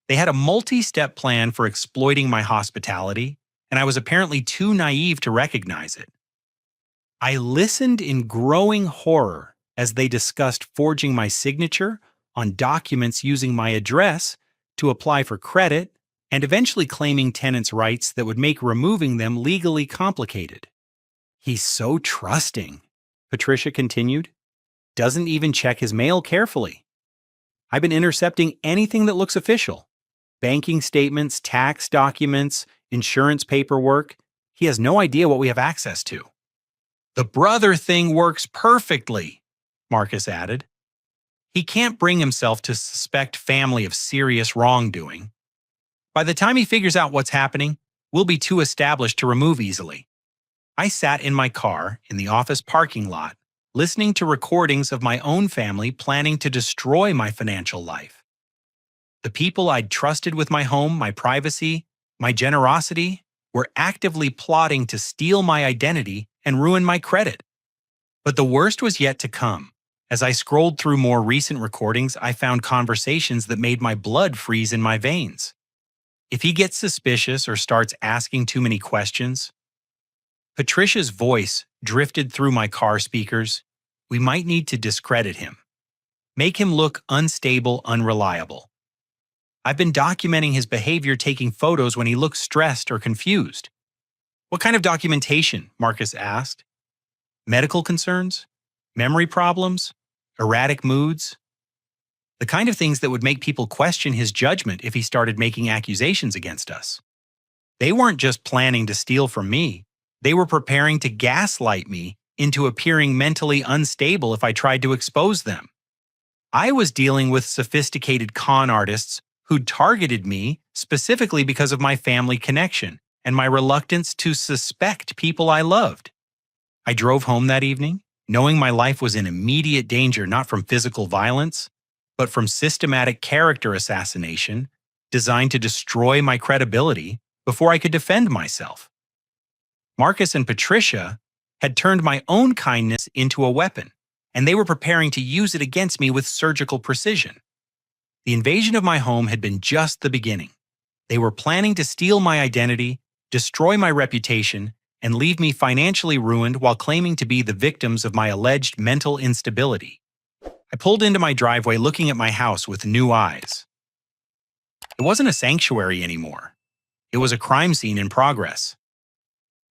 They had a multi-step plan for exploiting my hospitality, and I was apparently too naive to recognize it. I listened in growing horror as they discussed forging my signature on documents using my address to apply for credit and eventually claiming tenants' rights that would make removing them legally complicated. He's so trusting, Patricia continued. Doesn't even check his mail carefully. I've been intercepting anything that looks official. Banking statements, tax documents, insurance paperwork. He has no idea what we have access to. The brother thing works perfectly, Marcus added. He can't bring himself to suspect family of serious wrongdoing. By the time he figures out what's happening, we'll be too established to remove easily. I sat in my car in the office parking lot, listening to recordings of my own family planning to destroy my financial life. The people I'd trusted with my home, my privacy, my generosity, were actively plotting to steal my identity and ruin my credit. But the worst was yet to come. As I scrolled through more recent recordings, I found conversations that made my blood freeze in my veins. If he gets suspicious or starts asking too many questions, Patricia's voice drifted through my car speakers. We might need to discredit him. Make him look unstable, unreliable. I've been documenting his behavior, taking photos when he looks stressed or confused. What kind of documentation? Marcus asked. Medical concerns? Memory problems? Erratic moods? The kind of things that would make people question his judgment if he started making accusations against us. They weren't just planning to steal from me. They were preparing to gaslight me into appearing mentally unstable if I tried to expose them. I was dealing with sophisticated con artists who'd targeted me specifically because of my family connection and my reluctance to suspect people I loved. I drove home that evening, knowing my life was in immediate danger not from physical violence, but from systematic character assassination designed to destroy my credibility before I could defend myself. Marcus and Patricia had turned my own kindness into a weapon, and they were preparing to use it against me with surgical precision. The invasion of my home had been just the beginning. They were planning to steal my identity, destroy my reputation, and leave me financially ruined while claiming to be the victims of my alleged mental instability. I pulled into my driveway looking at my house with new eyes. It wasn't a sanctuary anymore. It was a crime scene in progress.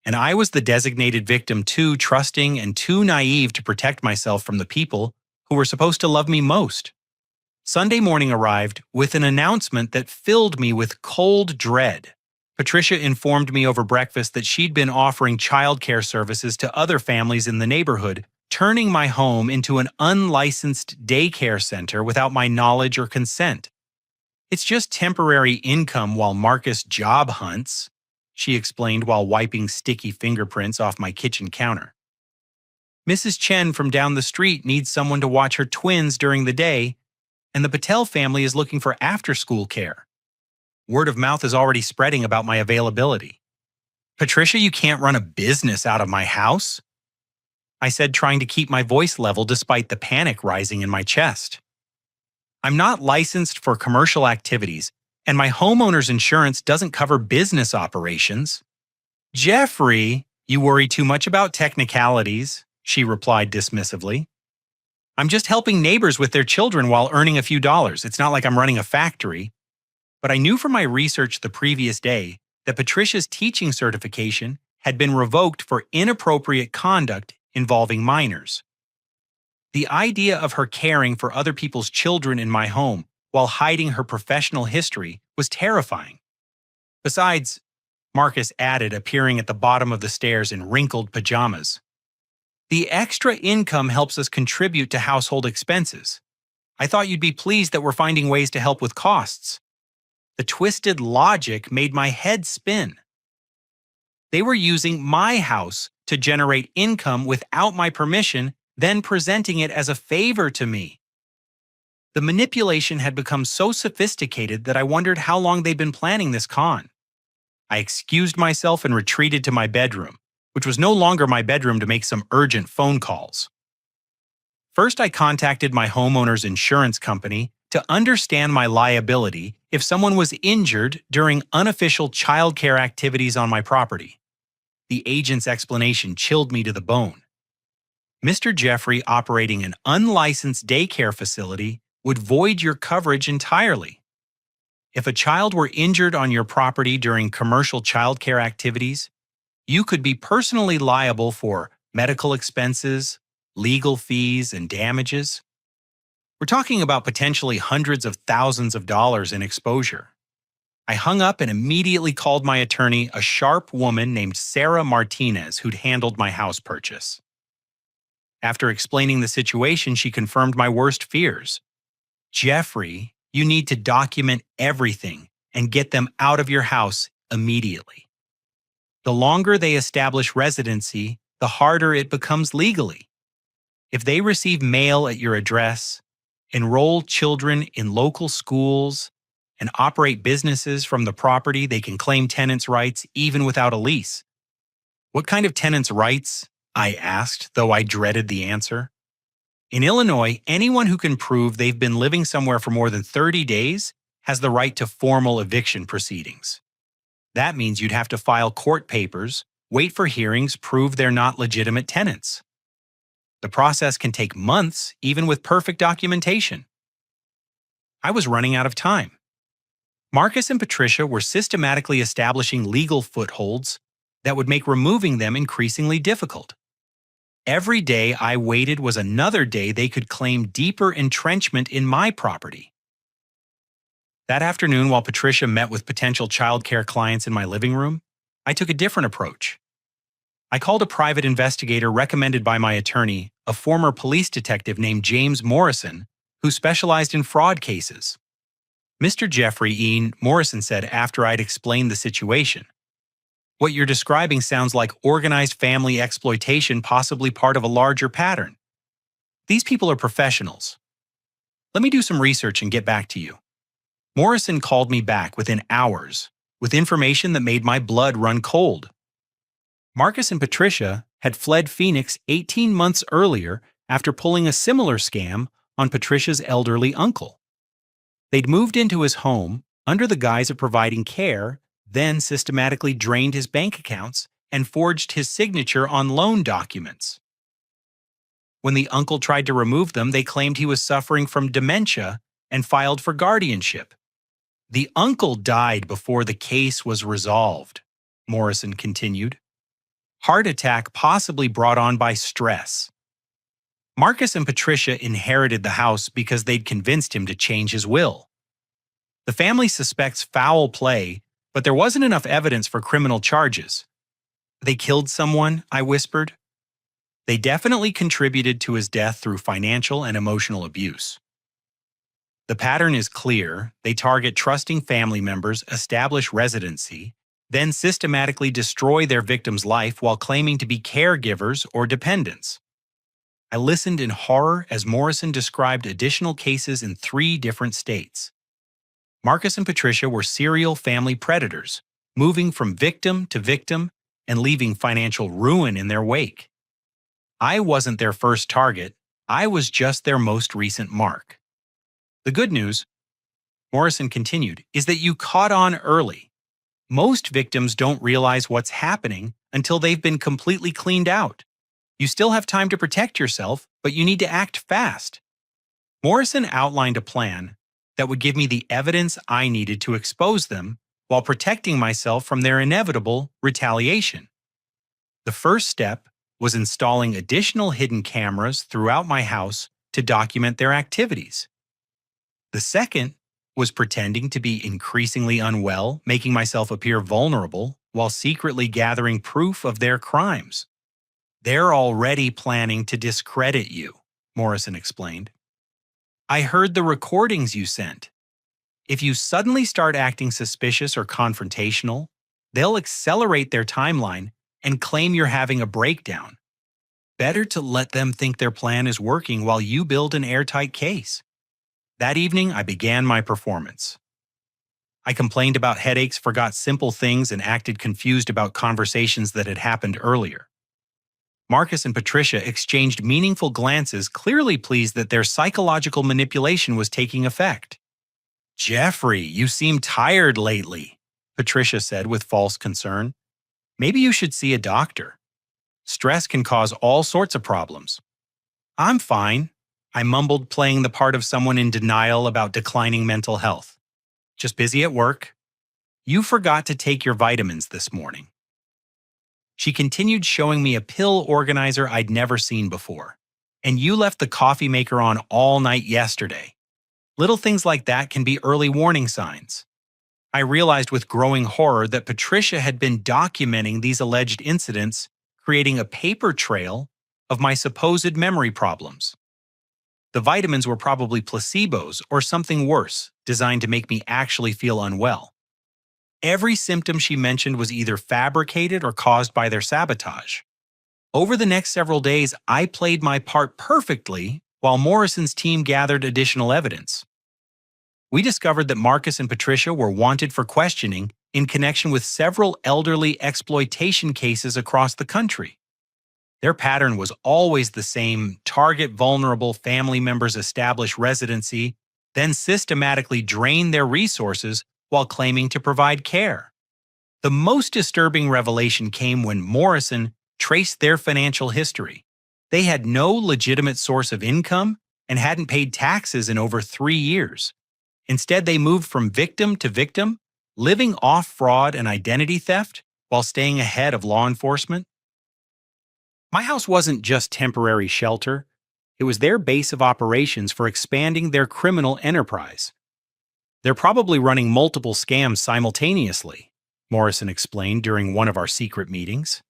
And I was the designated victim, too trusting and too naive to protect myself from the people who were supposed to love me most. Sunday morning arrived with an announcement that filled me with cold dread. Patricia informed me over breakfast that she'd been offering childcare services to other families in the neighborhood, turning my home into an unlicensed daycare center without my knowledge or consent. "It's just temporary income while Marcus job hunts," she explained while wiping sticky fingerprints off my kitchen counter. "Mrs. Chen from down the street needs someone to watch her twins during the day, and the Patel family is looking for after-school care. Word of mouth is already spreading about my availability." "Patricia, you can't run a business out of my house," I said, trying to keep my voice level despite the panic rising in my chest. "I'm not licensed for commercial activities, and my homeowner's insurance doesn't cover business operations." "Jeffrey, you worry too much about technicalities," she replied dismissively. "I'm just helping neighbors with their children while earning a few dollars. It's not like I'm running a factory." But I knew from my research the previous day that Patricia's teaching certification had been revoked for inappropriate conduct involving minors. The idea of her caring for other people's children in my home while hiding her professional history was terrifying. Besides, Marcus added, appearing at the bottom of the stairs in wrinkled pajamas, "the extra income helps us contribute to household expenses. I thought you'd be pleased that we're finding ways to help with costs." The twisted logic made my head spin. They were using my house to generate income without my permission, then presenting it as a favor to me. The manipulation had become so sophisticated that I wondered how long they'd been planning this con. I excused myself and retreated to my bedroom, which was no longer my bedroom, to make some urgent phone calls. First, I contacted my homeowner's insurance company to understand my liability if someone was injured during unofficial childcare activities on my property. The agent's explanation chilled me to the bone. "Mr. Jeffrey operating an unlicensed daycare facility would void your coverage entirely. If a child were injured on your property during commercial childcare activities, you could be personally liable for medical expenses, legal fees, and damages. We're talking about potentially hundreds of thousands of dollars in exposure." I hung up and immediately called my attorney, a sharp woman named Sarah Martinez, who'd handled my house purchase. After explaining the situation, she confirmed my worst fears. "Jeffrey, you need to document everything and get them out of your house immediately. The longer they establish residency, the harder it becomes legally. If they receive mail at your address, enroll children in local schools, and operate businesses from the property, they can claim tenants' rights even without a lease." "What kind of tenants' rights?" I asked, though I dreaded the answer. "In Illinois, anyone who can prove they've been living somewhere for more than 30 days has the right to formal eviction proceedings. That means you'd have to file court papers, wait for hearings, prove they're not legitimate tenants. The process can take months, even with perfect documentation." I was running out of time. Marcus and Patricia were systematically establishing legal footholds that would make removing them increasingly difficult. Every day I waited was another day they could claim deeper entrenchment in my property. That afternoon, while Patricia met with potential childcare clients in my living room, I took a different approach. I called a private investigator recommended by my attorney, a former police detective named James Morrison, who specialized in fraud cases. "Mr. Jeffrey Ian," Morrison said after I'd explained the situation, "what you're describing sounds like organized family exploitation, possibly part of a larger pattern. These people are professionals. Let me do some research and get back to you. Morrison called me back within hours with information that made my blood run cold. Marcus and Patricia had fled Phoenix 18 months earlier after pulling a similar scam on Patricia's elderly uncle. They'd moved into his home under the guise of providing care, then systematically drained his bank accounts and forged his signature on loan documents. When the uncle tried to remove them, they claimed he was suffering from dementia and filed for guardianship. The uncle died before the case was resolved, Morrison continued. Heart attack possibly brought on by stress. Marcus and Patricia inherited the house because they'd convinced him to change his will. The family suspects foul play, but there wasn't enough evidence for criminal charges. They killed someone, I whispered. They definitely contributed to his death through financial and emotional abuse. The pattern is clear. They target trusting family members, establish residency, then systematically destroy their victim's life while claiming to be caregivers or dependents. I listened in horror as Morrison described additional cases in 3 different states. Marcus and Patricia were serial family predators, moving from victim to victim and leaving financial ruin in their wake. I wasn't their first target, I was just their most recent mark. The good news, Morrison continued, is that you caught on early. Most victims don't realize what's happening until they've been completely cleaned out. You still have time to protect yourself, but you need to act fast. Morrison outlined a plan that would give me the evidence I needed to expose them while protecting myself from their inevitable retaliation. The first step was installing additional hidden cameras throughout my house to document their activities. The second was pretending to be increasingly unwell, making myself appear vulnerable while secretly gathering proof of their crimes. They're already planning to discredit you, Morrison explained. I heard the recordings you sent. If you suddenly start acting suspicious or confrontational, they'll accelerate their timeline and claim you're having a breakdown. Better to let them think their plan is working while you build an airtight case. That evening, I began my performance. I complained about headaches, forgot simple things, and acted confused about conversations that had happened earlier. Marcus and Patricia exchanged meaningful glances, clearly pleased that their psychological manipulation was taking effect. "Jeffrey, you seem tired lately," Patricia said with false concern. "Maybe you should see a doctor. Stress can cause all sorts of problems." "I'm fine," I mumbled, playing the part of someone in denial about declining mental health. "Just busy at work. You forgot to take your vitamins this morning." She continued, showing me a pill organizer I'd never seen before. "And you left the coffee maker on all night yesterday." Little things like that can be early warning signs. I realized with growing horror that Patricia had been documenting these alleged incidents, creating a paper trail of my supposed memory problems. The vitamins were probably placebos or something worse, designed to make me actually feel unwell. Every symptom she mentioned was either fabricated or caused by their sabotage. Over the next several days, I played my part perfectly while Morrison's team gathered additional evidence. We discovered that Marcus and Patricia were wanted for questioning in connection with several elderly exploitation cases across the country. Their pattern was always the same: target vulnerable family members, establish residency, then systematically drain their resources while claiming to provide care. The most disturbing revelation came when Morrison traced their financial history. They had no legitimate source of income and hadn't paid taxes in over 3 years. Instead, they moved from victim to victim, living off fraud and identity theft while staying ahead of law enforcement. My house wasn't just temporary shelter. It was their base of operations for expanding their criminal enterprise. "They're probably running multiple scams simultaneously," Morrison explained during one of our secret meetings.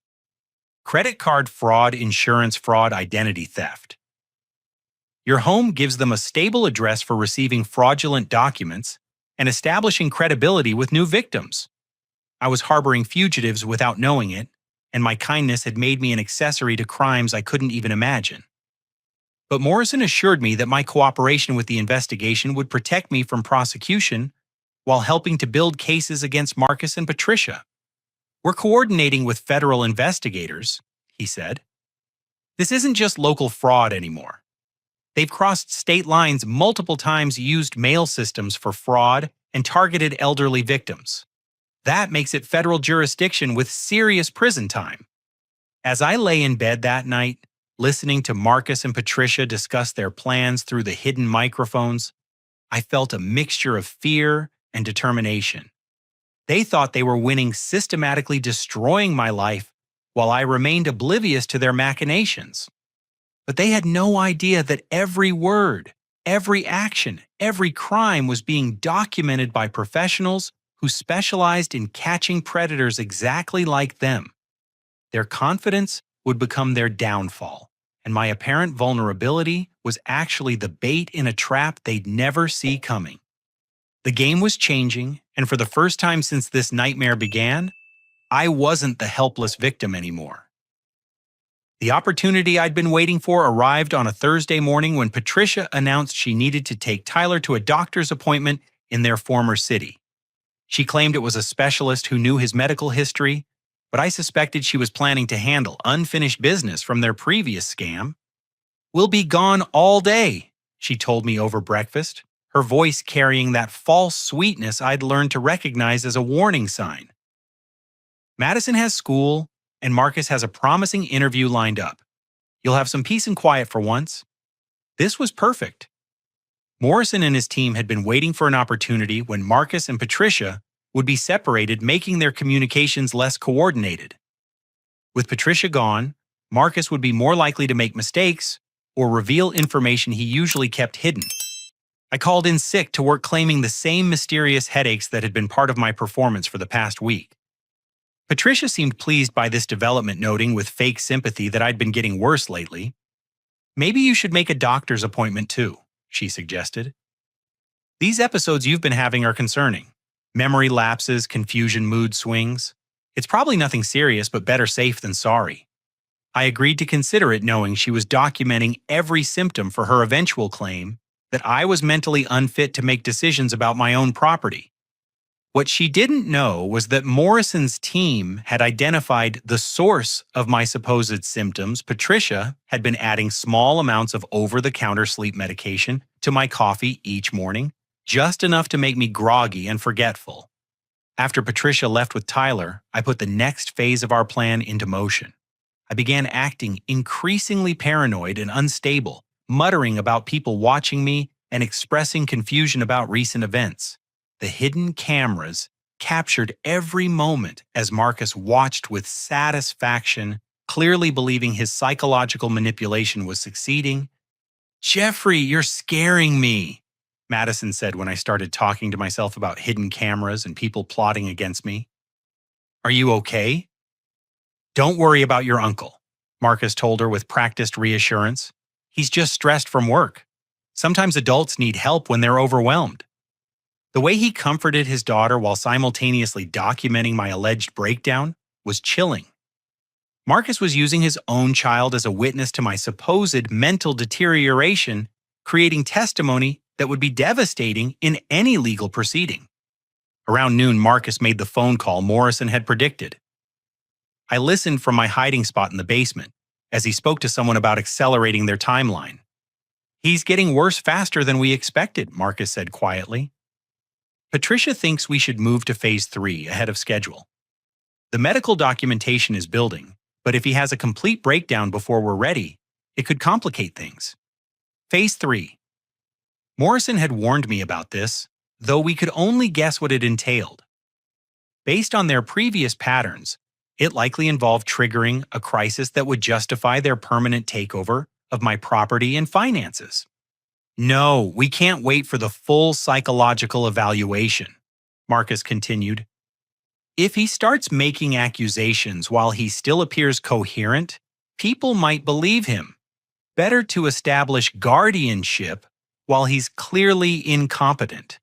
"Credit card fraud, insurance fraud, identity theft. Your home gives them a stable address for receiving fraudulent documents and establishing credibility with new victims. I was harboring fugitives without knowing it, and my kindness had made me an accessory to crimes I couldn't even imagine." But Morrison assured me that my cooperation with the investigation would protect me from prosecution while helping to build cases against Marcus and Patricia. We're coordinating with federal investigators, he said. This isn't just local fraud anymore. They've crossed state lines multiple times, used mail systems for fraud, and targeted elderly victims. That makes it federal jurisdiction with serious prison time. As I lay in bed that night, listening to Marcus and Patricia discuss their plans through the hidden microphones, I felt a mixture of fear and determination. They thought they were winning, systematically destroying my life, while I remained oblivious to their machinations. But they had no idea that every word, every action, every crime was being documented by professionals who specialized in catching predators exactly like them. Their confidence would become their downfall, and my apparent vulnerability was actually the bait in a trap they'd never see coming. The game was changing, and for the first time since this nightmare began, I wasn't the helpless victim anymore. The opportunity I'd been waiting for arrived on a Thursday morning when Patricia announced she needed to take Tyler to a doctor's appointment in their former city. She claimed it was a specialist who knew his medical history, but I suspected she was planning to handle unfinished business from their previous scam. "We'll be gone all day," she told me over breakfast, her voice carrying that false sweetness I'd learned to recognize as a warning sign. "Madison has school, and Marcus has a promising interview lined up. You'll have some peace and quiet for once." This was perfect. Morrison and his team had been waiting for an opportunity when Marcus and Patricia would be separated, making their communications less coordinated. With Patricia gone, Marcus would be more likely to make mistakes or reveal information he usually kept hidden. I called in sick to work, claiming the same mysterious headaches that had been part of my performance for the past week. Patricia seemed pleased by this development, noting with fake sympathy that I'd been getting worse lately. "Maybe you should make a doctor's appointment too," she suggested. "These episodes you've been having are concerning. Memory lapses, confusion, mood swings. It's probably nothing serious, but better safe than sorry." I agreed to consider it, knowing she was documenting every symptom for her eventual claim that I was mentally unfit to make decisions about my own property. What she didn't know was that Morrison's team had identified the source of my supposed symptoms. Patricia had been adding small amounts of over-the-counter sleep medication to my coffee each morning, just enough to make me groggy and forgetful. After Patricia left with Tyler, I put the next phase of our plan into motion. I began acting increasingly paranoid and unstable, muttering about people watching me and expressing confusion about recent events. The hidden cameras captured every moment as Marcus watched with satisfaction, clearly believing his psychological manipulation was succeeding. "Jeffrey, you're scaring me," Madison said when I started talking to myself about hidden cameras and people plotting against me. "Are you okay?" "Don't worry about your uncle," Marcus told her with practiced reassurance. "He's just stressed from work. Sometimes adults need help when they're overwhelmed." The way he comforted his daughter while simultaneously documenting my alleged breakdown was chilling. Marcus was using his own child as a witness to my supposed mental deterioration, creating testimony that would be devastating in any legal proceeding. Around noon, Marcus made the phone call Morrison had predicted. I listened from my hiding spot in the basement as he spoke to someone about accelerating their timeline. "He's getting worse faster than we expected," Marcus said quietly. "Patricia thinks we should move to phase 3 ahead of schedule. The medical documentation is building, but if he has a complete breakdown before we're ready, it could complicate things." Phase 3. Morrison had warned me about this, though we could only guess what it entailed. Based on their previous patterns, it likely involved triggering a crisis that would justify their permanent takeover of my property and finances. "No, we can't wait for the full psychological evaluation," Marcus continued. "If he starts making accusations while he still appears coherent, people might believe him. Better to establish guardianship while he's clearly incompetent."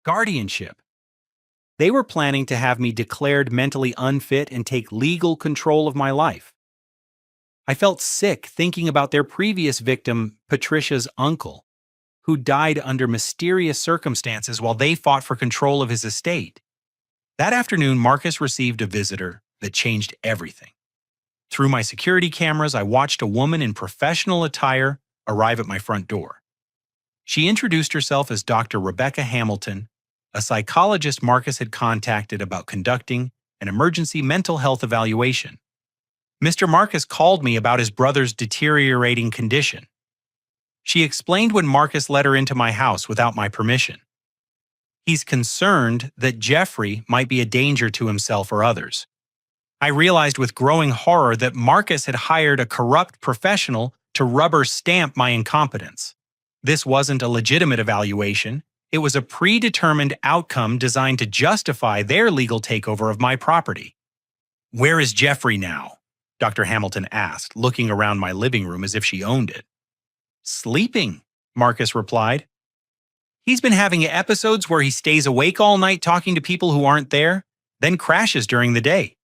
Guardianship. They were planning to have me declared mentally unfit and take legal control of my life. I felt sick thinking about their previous victim, Patricia's uncle, who died under mysterious circumstances while they fought for control of his estate. That afternoon, Marcus received a visitor that changed everything. Through my security cameras, I watched a woman in professional attire arrive at my front door. She introduced herself as Dr. Rebecca Hamilton, a psychologist Marcus had contacted about conducting an emergency mental health evaluation. Mr. Marcus called me about his brother's deteriorating condition. She explained when Marcus let her into my house without my permission. He's concerned that Jeffrey might be a danger to himself or others. I realized with growing horror that Marcus had hired a corrupt professional to rubber stamp my incompetence. This wasn't a legitimate evaluation. It was a predetermined outcome designed to justify their legal takeover of my property. "Where is Jeffrey now?" Dr. Hamilton asked, looking around my living room as if she owned it. "Sleeping," Marcus replied. "He's been having episodes where he stays awake all night talking to people who aren't there, then crashes during the day.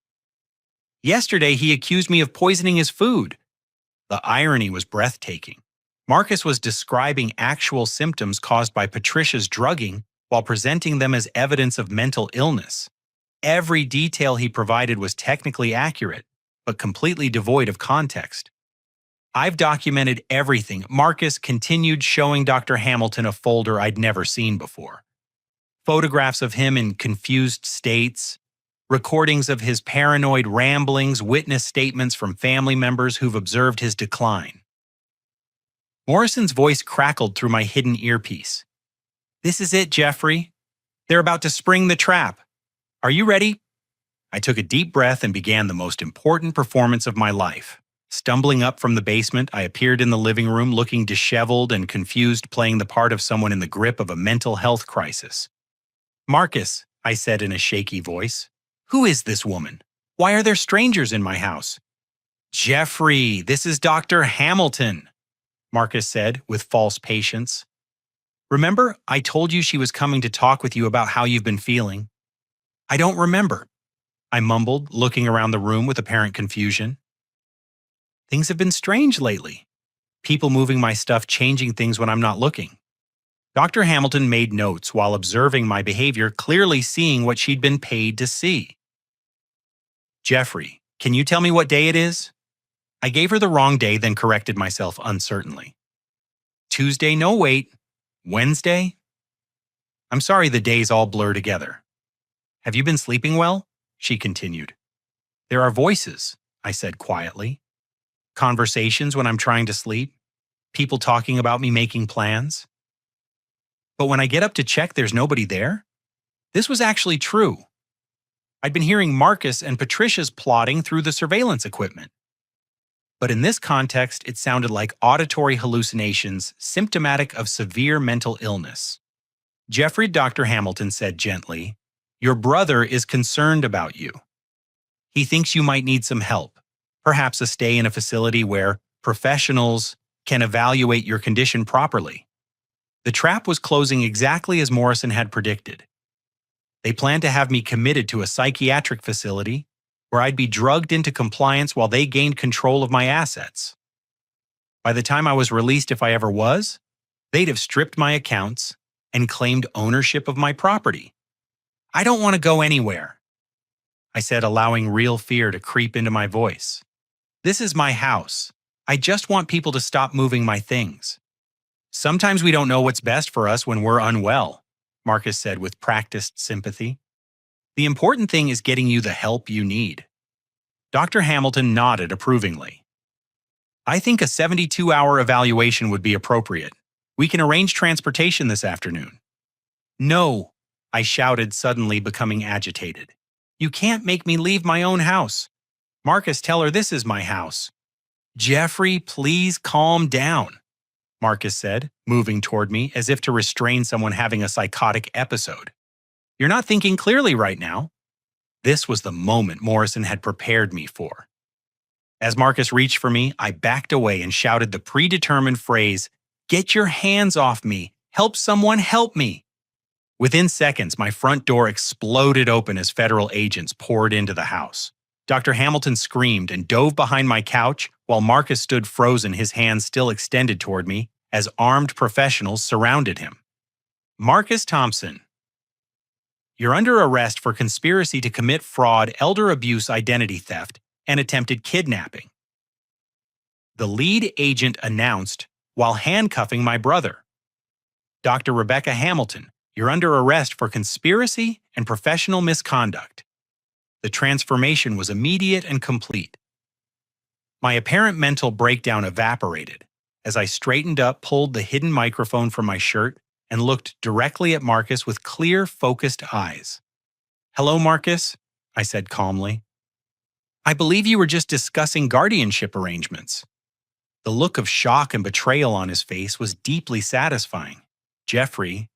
Yesterday, he accused me of poisoning his food." The irony was breathtaking. Marcus was describing actual symptoms caused by Patricia's drugging while presenting them as evidence of mental illness. Every detail he provided was technically accurate, but completely devoid of context. "I've documented everything," Marcus continued, showing Dr. Hamilton a folder I'd never seen before. Photographs of him in confused states, recordings of his paranoid ramblings, witness statements from family members who've observed his decline. Morrison's voice crackled through my hidden earpiece. "This is it, Jeffrey. They're about to spring the trap. Are you ready?" I took a deep breath and began the most important performance of my life. Stumbling up from the basement, I appeared in the living room looking disheveled and confused, playing the part of someone in the grip of a mental health crisis. "Marcus," I said in a shaky voice, "who is this woman? Why are there strangers in my house?" "Jeffrey, this is Dr. Hamilton," Marcus said with false patience. "Remember, I told you she was coming to talk with you about how you've been feeling?" "I don't remember," I mumbled, looking around the room with apparent confusion. "Things have been strange lately. People moving my stuff, changing things when I'm not looking." Dr. Hamilton made notes while observing my behavior, clearly seeing what she'd been paid to see. "Jeffrey, can you tell me what day it is?" I gave her the wrong day, then corrected myself uncertainly. "Tuesday, no wait. Wednesday?" "I'm sorry, the days all blur together." "Have you been sleeping well?" she continued. "There are voices," I said quietly. "Conversations when I'm trying to sleep. People talking about me making plans. But when I get up to check, there's nobody there." This was actually true. I'd been hearing Marcus and Patricia's plotting through the surveillance equipment. But in this context, it sounded like auditory hallucinations symptomatic of severe mental illness. "Jeffrey," Dr. Hamilton said gently, "your brother is concerned about you. He thinks you might need some help, perhaps a stay in a facility where professionals can evaluate your condition properly." The trap was closing exactly as Morrison had predicted. They planned to have me committed to a psychiatric facility where I'd be drugged into compliance while they gained control of my assets. By the time I was released, if I ever was, they'd have stripped my accounts and claimed ownership of my property. "I don't want to go anywhere," I said, allowing real fear to creep into my voice. "This is my house. I just want people to stop moving my things." "Sometimes we don't know what's best for us when we're unwell," Marcus said with practiced sympathy. "The important thing is getting you the help you need." Dr. Hamilton nodded approvingly. "I think a 72-hour evaluation would be appropriate. We can arrange transportation this afternoon." "No," I shouted, suddenly becoming agitated. "You can't make me leave my own house. Marcus, tell her this is my house." "Jeffrey, please calm down," Marcus said, moving toward me as if to restrain someone having a psychotic episode. "You're not thinking clearly right now." This was the moment Morrison had prepared me for. As Marcus reached for me, I backed away and shouted the predetermined phrase, "Get your hands off me! Help someone help me!" Within seconds, my front door exploded open as federal agents poured into the house. Dr. Hamilton screamed and dove behind my couch while Marcus stood frozen, his hands still extended toward me, as armed professionals surrounded him. Marcus Thompson, you're under arrest for conspiracy to commit fraud, elder abuse, identity theft, and attempted kidnapping, the lead agent announced while handcuffing my brother. Dr. Rebecca Hamilton, you're under arrest for conspiracy and professional misconduct. The transformation was immediate and complete. My apparent mental breakdown evaporated as I straightened up, pulled the hidden microphone from my shirt, and looked directly at Marcus with clear, focused eyes. "Hello, Marcus," I said calmly. "I believe you were just discussing guardianship arrangements." The look of shock and betrayal on his face was deeply satisfying. "Jeffrey,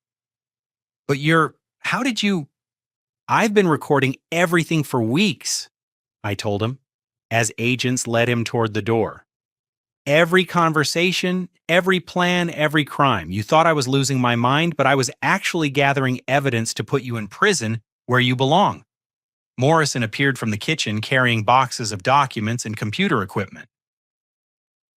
but how did you—" "I've been recording everything for weeks," I told him, as agents led him toward the door. "Every conversation, every plan, every crime. You thought I was losing my mind, but I was actually gathering evidence to put you in prison where you belong." Morrison appeared from the kitchen carrying boxes of documents and computer equipment.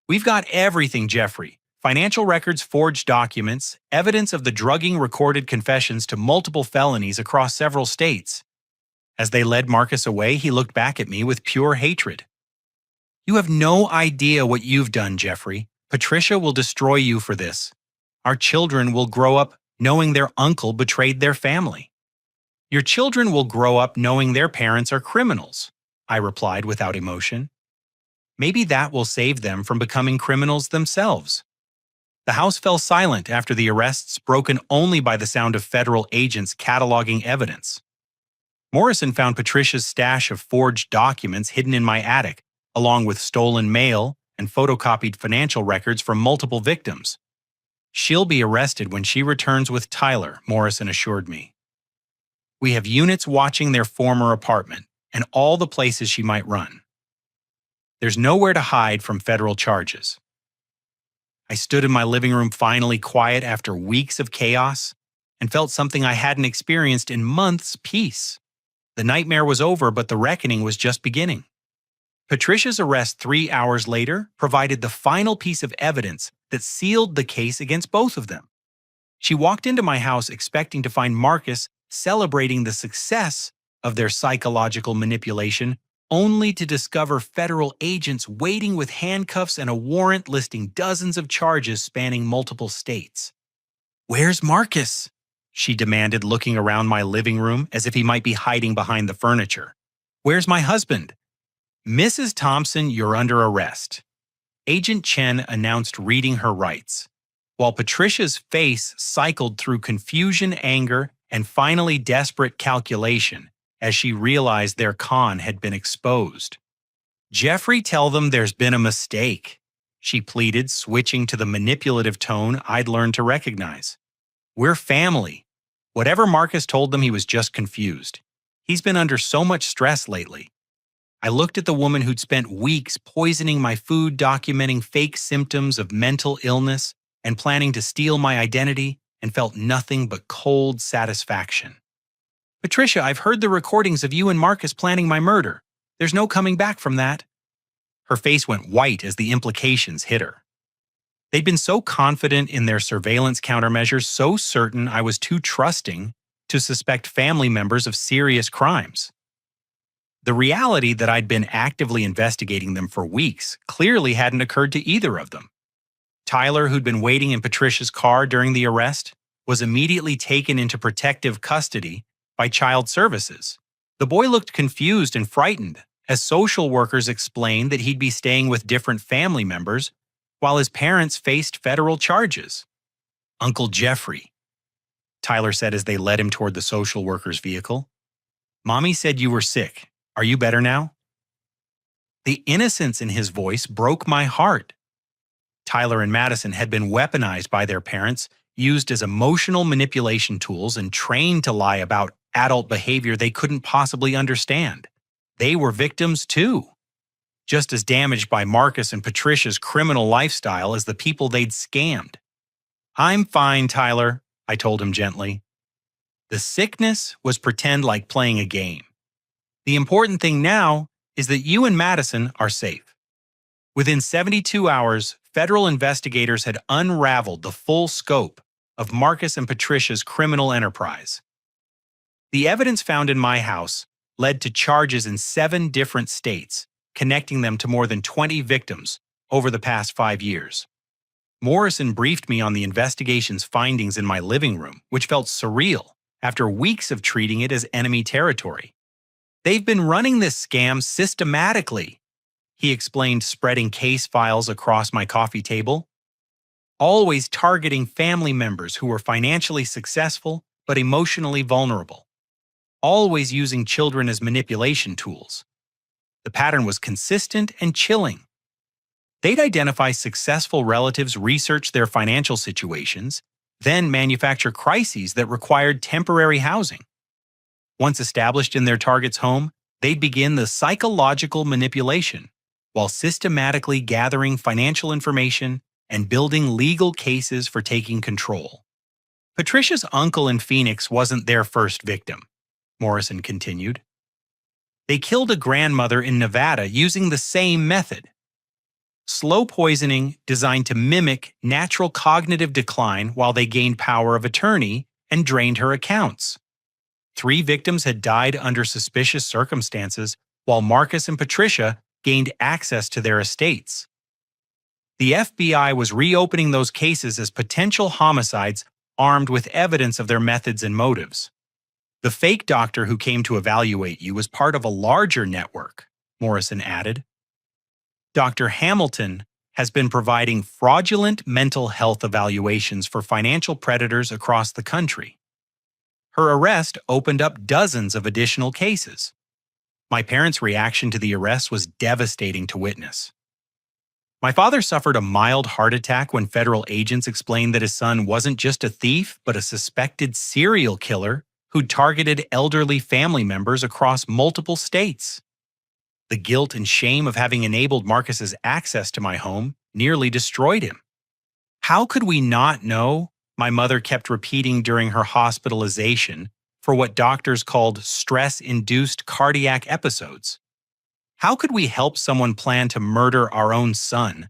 "We've got everything, Jeffrey. Financial records, forged documents, evidence of the drugging, recorded confessions to multiple felonies across several states." As they led Marcus away, he looked back at me with pure hatred. "You have no idea what you've done, Jeffrey. Patricia will destroy you for this. Our children will grow up knowing their uncle betrayed their family." "Your children will grow up knowing their parents are criminals," I replied without emotion. "Maybe that will save them from becoming criminals themselves." The house fell silent after the arrests, broken only by the sound of federal agents cataloging evidence. Morrison found Patricia's stash of forged documents hidden in my attic, along with stolen mail and photocopied financial records from multiple victims. "She'll be arrested when she returns with Tyler," Morrison assured me. "We have units watching their former apartment and all the places she might run. There's nowhere to hide from federal charges." I stood in my living room, finally quiet after weeks of chaos, and felt something I hadn't experienced in months: peace. The nightmare was over, but the reckoning was just beginning. Patricia's arrest 3 hours later provided the final piece of evidence that sealed the case against both of them. She walked into my house expecting to find Marcus celebrating the success of their psychological manipulation, only to discover federal agents waiting with handcuffs and a warrant listing dozens of charges spanning multiple states. "Where's Marcus?" she demanded, looking around my living room as if he might be hiding behind the furniture. "Where's my husband?" "Mrs. Thompson, you're under arrest," Agent Chen announced, reading her rights, while Patricia's face cycled through confusion, anger, and finally desperate calculation as she realized their con had been exposed. "Jeffrey, tell them there's been a mistake," she pleaded, switching to the manipulative tone I'd learned to recognize. "We're family. Whatever Marcus told them, he was just confused. He's been under so much stress lately." I looked at the woman who'd spent weeks poisoning my food, documenting fake symptoms of mental illness, and planning to steal my identity, and felt nothing but cold satisfaction. "Patricia, I've heard the recordings of you and Marcus planning my murder. There's no coming back from that." Her face went white as the implications hit her. They'd been so confident in their surveillance countermeasures, so certain I was too trusting to suspect family members of serious crimes. The reality that I'd been actively investigating them for weeks clearly hadn't occurred to either of them. Tyler, who'd been waiting in Patricia's car during the arrest, was immediately taken into protective custody by Child Services. The boy looked confused and frightened as social workers explained that he'd be staying with different family members while his parents faced federal charges. "Uncle Jeffrey," Tyler said as they led him toward the social worker's vehicle. "Mommy said you were sick. Are you better now?" The innocence in his voice broke my heart. Tyler and Madison had been weaponized by their parents, used as emotional manipulation tools, and trained to lie about adult behavior they couldn't possibly understand. They were victims too, just as damaged by Marcus and Patricia's criminal lifestyle as the people they'd scammed. "I'm fine, Tyler," I told him gently. "The sickness was pretend, like playing a game. The important thing now is that you and Madison are safe. Within 72 hours, federal investigators had unraveled the full scope of Marcus and Patricia's criminal enterprise. The evidence found in my house led to charges in 7 different states, connecting them to more than 20 victims over the past 5 years. Morrison briefed me on the investigation's findings in my living room, which felt surreal after weeks of treating it as enemy territory. They've been running this scam systematically, he explained, spreading case files across my coffee table. Always targeting family members who were financially successful but emotionally vulnerable. Always using children as manipulation tools. The pattern was consistent and chilling. They'd identify successful relatives, research their financial situations, then manufacture crises that required temporary housing. Once established in their target's home, they'd begin the psychological manipulation while systematically gathering financial information and building legal cases for taking control. Patricia's uncle in Phoenix wasn't their first victim, Morrison continued. They killed a grandmother in Nevada using the same method. Slow poisoning designed to mimic natural cognitive decline while they gained power of attorney and drained her accounts. 3 victims had died under suspicious circumstances, while Marcus and Patricia gained access to their estates. The FBI was reopening those cases as potential homicides armed with evidence of their methods and motives. The fake doctor who came to evaluate you was part of a larger network, Morrison added. Dr. Hamilton has been providing fraudulent mental health evaluations for financial predators across the country. Her arrest opened up dozens of additional cases. My parents' reaction to the arrest was devastating to witness. My father suffered a mild heart attack when federal agents explained that his son wasn't just a thief, but a suspected serial killer who targeted elderly family members across multiple states. The guilt and shame of having enabled Marcus's access to my home nearly destroyed him. How could we not know? My mother kept repeating during her hospitalization for what doctors called stress-induced cardiac episodes. How could we help someone plan to murder our own son?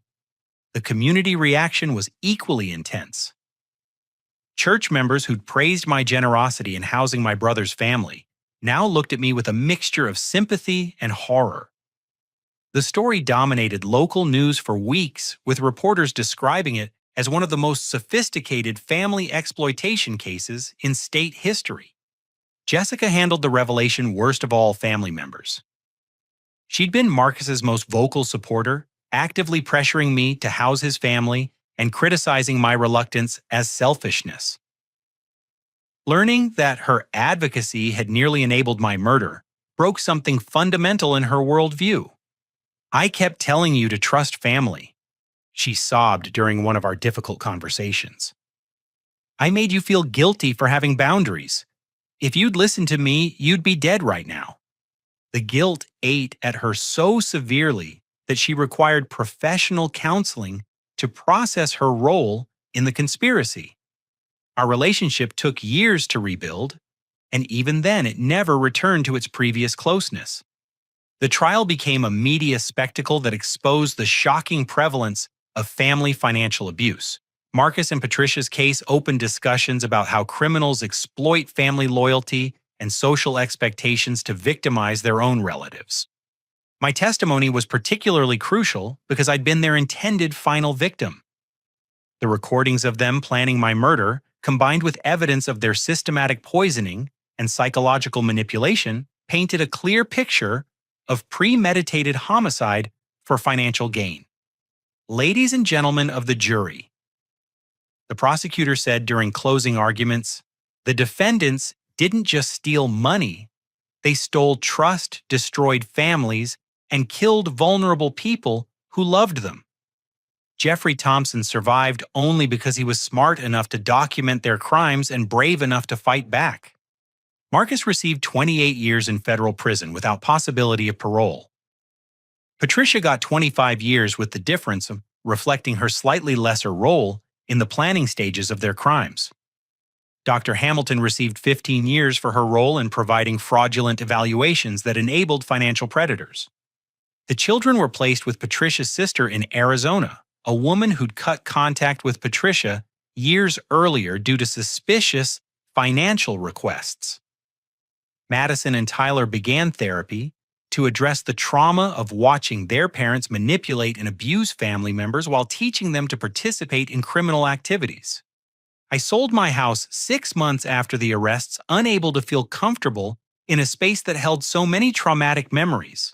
The community reaction was equally intense. Church members who'd praised my generosity in housing my brother's family now looked at me with a mixture of sympathy and horror. The story dominated local news for weeks, with reporters describing it as one of the most sophisticated family exploitation cases in state history. Jessica handled the revelation worst of all family members. She'd been Marcus's most vocal supporter, actively pressuring me to house his family and criticizing my reluctance as selfishness. Learning that her advocacy had nearly enabled my murder broke something fundamental in her worldview. I kept telling you to trust family, she sobbed during one of our difficult conversations. I made you feel guilty for having boundaries. If you'd listened to me, you'd be dead right now. The guilt ate at her so severely that she required professional counseling to process her role in the conspiracy. Our relationship took years to rebuild, and even then it never returned to its previous closeness. The trial became a media spectacle that exposed the shocking prevalence of family financial abuse. Marcus and Patricia's case opened discussions about how criminals exploit family loyalty and social expectations to victimize their own relatives. My testimony was particularly crucial because I'd been their intended final victim. The recordings of them planning my murder, combined with evidence of their systematic poisoning and psychological manipulation, painted a clear picture of premeditated homicide for financial gain. Ladies and gentlemen of the jury, the prosecutor said during closing arguments, the defendants didn't just steal money, they stole trust, destroyed families, and killed vulnerable people who loved them. Jeffrey Thompson survived only because he was smart enough to document their crimes and brave enough to fight back. Marcus received 28 years in federal prison without possibility of parole. Patricia got 25 years, with the difference reflecting her slightly lesser role in the planning stages of their crimes. Dr. Hamilton received 15 years for her role in providing fraudulent evaluations that enabled financial predators. The children were placed with Patricia's sister in Arizona, a woman who'd cut contact with Patricia years earlier due to suspicious financial requests. Madison and Tyler began therapy to address the trauma of watching their parents manipulate and abuse family members while teaching them to participate in criminal activities. I sold my house 6 months after the arrests, unable to feel comfortable in a space that held so many traumatic memories.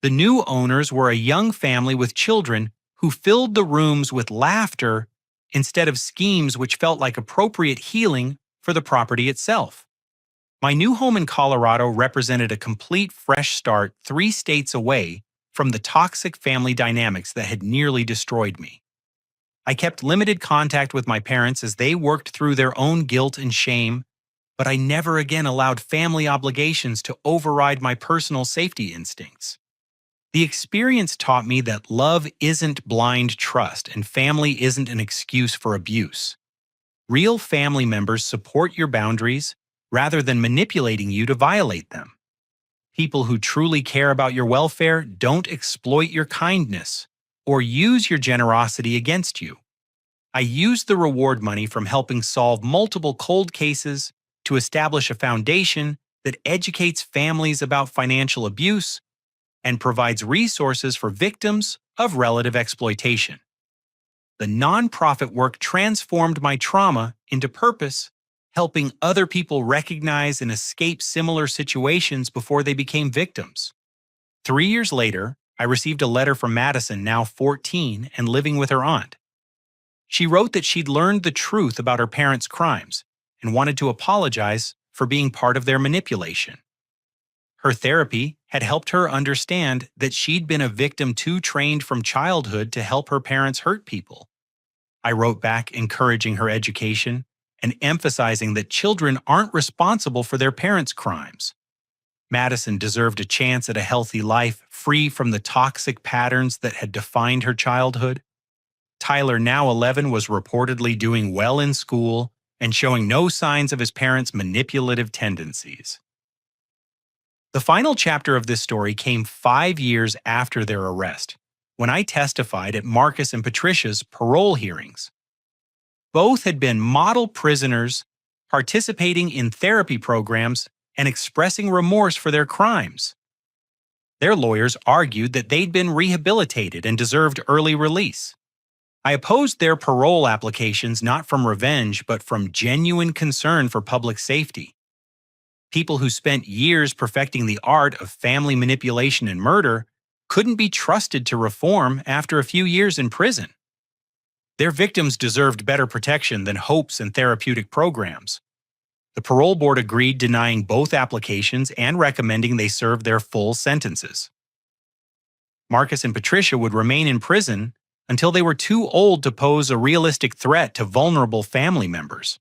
The new owners were a young family with children who filled the rooms with laughter instead of schemes which felt like appropriate healing for the property itself. My new home in Colorado represented a complete fresh start 3 states away from the toxic family dynamics that had nearly destroyed me. I kept limited contact with my parents as they worked through their own guilt and shame, but I never again allowed family obligations to override my personal safety instincts. The experience taught me that love isn't blind trust and family isn't an excuse for abuse. Real family members support your boundaries rather than manipulating you to violate them. People who truly care about your welfare don't exploit your kindness or use your generosity against you. I used the reward money from helping solve multiple cold cases to establish a foundation that educates families about financial abuse and provides resources for victims of relative exploitation. The nonprofit work transformed my trauma into purpose, helping other people recognize and escape similar situations before they became victims. 3 years later, I received a letter from Madison, now 14 and living with her aunt. She wrote that she'd learned the truth about her parents' crimes and wanted to apologize for being part of their manipulation. Her therapy had helped her understand that she'd been a victim too trained from childhood to help her parents hurt people. I wrote back encouraging her education and emphasizing that children aren't responsible for their parents' crimes. Madison deserved a chance at a healthy life free from the toxic patterns that had defined her childhood. Tyler, now 11, was reportedly doing well in school and showing no signs of his parents' manipulative tendencies. The final chapter of this story came 5 years after their arrest, when I testified at Marcus and Patricia's parole hearings. Both had been model prisoners, participating in therapy programs and expressing remorse for their crimes. Their lawyers argued that they'd been rehabilitated and deserved early release. I opposed their parole applications not from revenge but from genuine concern for public safety. People who spent years perfecting the art of family manipulation and murder couldn't be trusted to reform after a few years in prison. Their victims deserved better protection than hopes and therapeutic programs. The parole board agreed, denying both applications and recommending they serve their full sentences. Marcus and Patricia would remain in prison until they were too old to pose a realistic threat to vulnerable family members.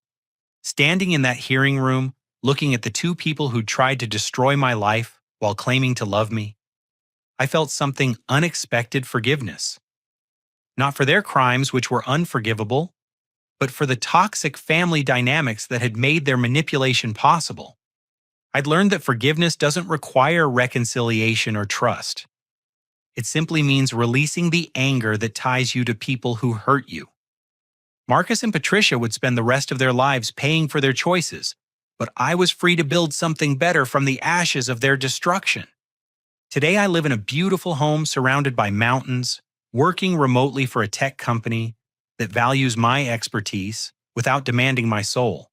Standing in that hearing room, looking at the 2 people who tried to destroy my life while claiming to love me, I felt something unexpected forgiveness. Not for their crimes, which were unforgivable, but for the toxic family dynamics that had made their manipulation possible. I'd learned that forgiveness doesn't require reconciliation or trust. It simply means releasing the anger that ties you to people who hurt you. Marcus and Patricia would spend the rest of their lives paying for their choices, but I was free to build something better from the ashes of their destruction. Today I live in a beautiful home surrounded by mountains, working remotely for a tech company that values my expertise without demanding my soul.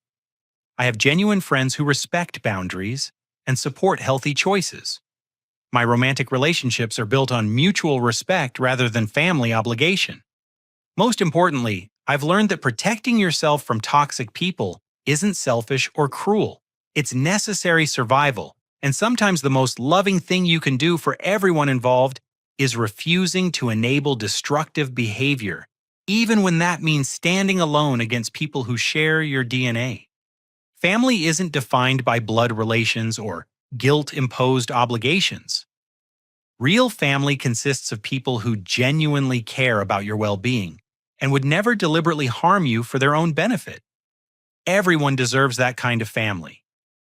I have genuine friends who respect boundaries and support healthy choices. My romantic relationships are built on mutual respect rather than family obligation. Most importantly, I've learned that protecting yourself from toxic people isn't selfish or cruel. It's necessary survival, and sometimes the most loving thing you can do for everyone involved is refusing to enable destructive behavior, even when that means standing alone against people who share your DNA. Family isn't defined by blood relations or guilt-imposed obligations. Real family consists of people who genuinely care about your well-being and would never deliberately harm you for their own benefit. Everyone deserves that kind of family.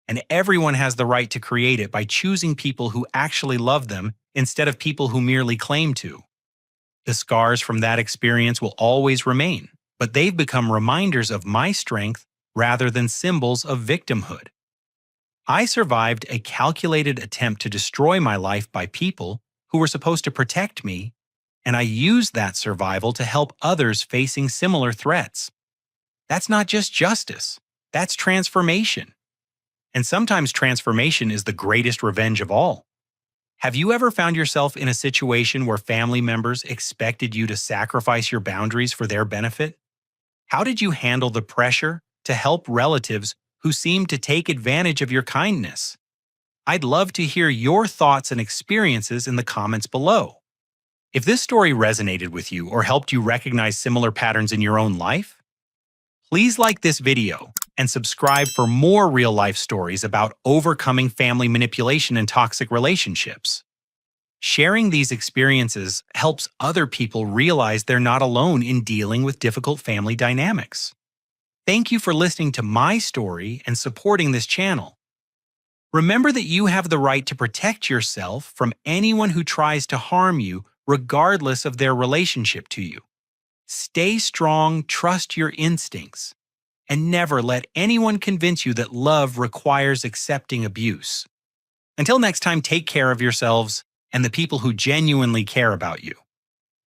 and everyone has the right to create it by choosing people who actually love them instead of people who merely claim to. The scars from that experience will always remain, but they've become reminders of my strength rather than symbols of victimhood. I survived a calculated attempt to destroy my life by people who were supposed to protect me, and I used that survival to help others facing similar threats. That's not just justice, that's transformation. And sometimes transformation is the greatest revenge of all. Have you ever found yourself in a situation where family members expected you to sacrifice your boundaries for their benefit? How did you handle the pressure to help relatives who seemed to take advantage of your kindness? I'd love to hear your thoughts and experiences in the comments below. If this story resonated with you or helped you recognize similar patterns in your own life, please like this video and subscribe for more real-life stories about overcoming family manipulation and toxic relationships. Sharing these experiences helps other people realize they're not alone in dealing with difficult family dynamics. Thank you for listening to my story and supporting this channel. Remember that you have the right to protect yourself from anyone who tries to harm you, regardless of their relationship to you. Stay strong, trust your instincts, and never let anyone convince you that love requires accepting abuse. Until next time, take care of yourselves and the people who genuinely care about you.